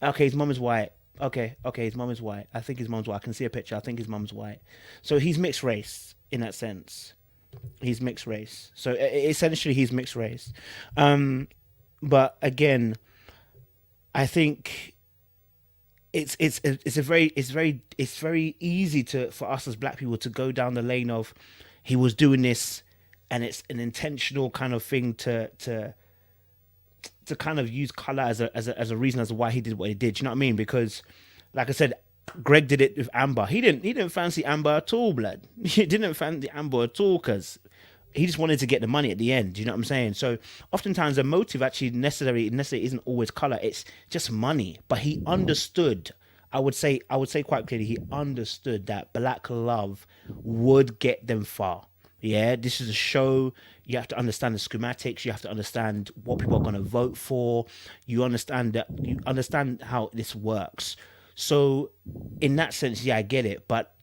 Okay, his mom is white. Okay, his mom is white. I think his mom's white. I can see a picture. I think his mom's white. So he's mixed race in that sense. He's mixed race. So essentially he's mixed race. But again, I think it's very easy for us as black people to go down the lane of he was doing this and it's an intentional kind of thing to kind of use color as a reason as to why he did what he did. Do you know what I mean? Because like I said, Greg did it with Amber. He didn't fancy Amber at all, blood. He didn't fancy Amber at all because he just wanted to get the money at the end. Do you know what I'm saying? So oftentimes the motive actually necessarily isn't always color. It's just money. But he understood. I would say quite clearly he understood that black love would get them far. Yeah, this is a show. You have to understand the schematics. You have to understand what people are going to vote for. You understand how this works. So in that sense, yeah, I get it. But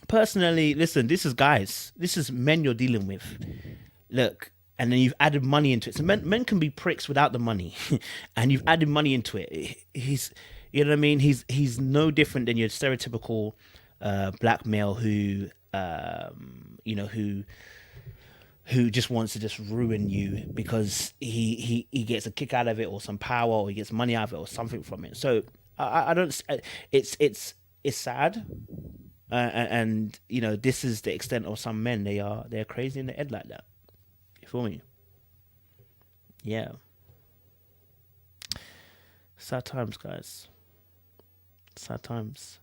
personally, listen, this is men you're dealing with. Look, and then you've added money into it. So men can be pricks without the money, and you've added money into it. He's, you know what I mean? He's no different than your stereotypical black male who who just wants to just ruin you because he gets a kick out of it, or some power, or he gets money out of it, or something from it. So I don't. It's sad, and this is the extent of some men. They're crazy in the head like that. You feel me? Yeah. Sad times, guys. Sad times.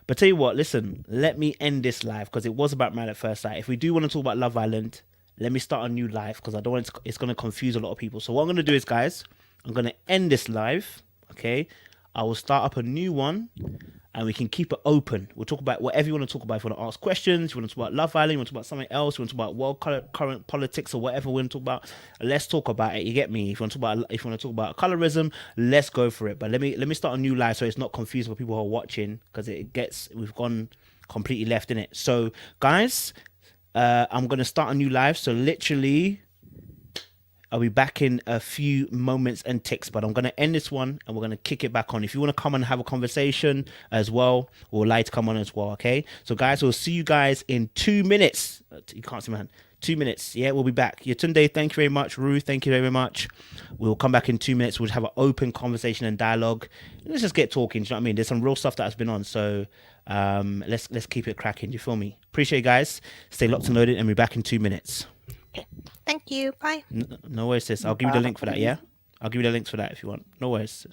But tell you what, listen, let me end this live because it was about Married at First Sight. If we do want to talk about Love Island, let me start a new live because I don't want it's going to confuse a lot of people. So what I'm going to do is, guys, I'm going to end this live. Okay, I will start up a new one, and we can keep it open. We'll talk about whatever you want to talk about. If you want to ask questions, you want to talk about Love Island, you want to talk about something else, you want to talk about world current politics or whatever we want to talk about. Let's talk about it. You get me? If you want to talk about colorism, let's go for it. But let me start a new live so it's not confusing for people who are watching because we've gone completely left in it. So guys, I'm gonna start a new live. So literally, I'll be back in a few moments and ticks, but I'm going to end this one and we're going to kick it back on. If you want to come and have a conversation as well, we'll like to come on as well, okay? So, guys, we'll see you guys in 2 minutes. You can't see my hand. 2 minutes. Yeah, we'll be back. Yetunde, thank you very much. Ruth, thank you very much. We'll come back in 2 minutes. We'll have an open conversation and dialogue. Let's just get talking. Do you know what I mean? There's some real stuff that has been on, so let's keep it cracking. Do you feel me? Appreciate you guys. Stay locked and loaded, and we'll be back in 2 minutes. Thank you. Bye. No worries, sis. I'll give you the link for that, yeah? I'll give you the links for that if you want. No worries.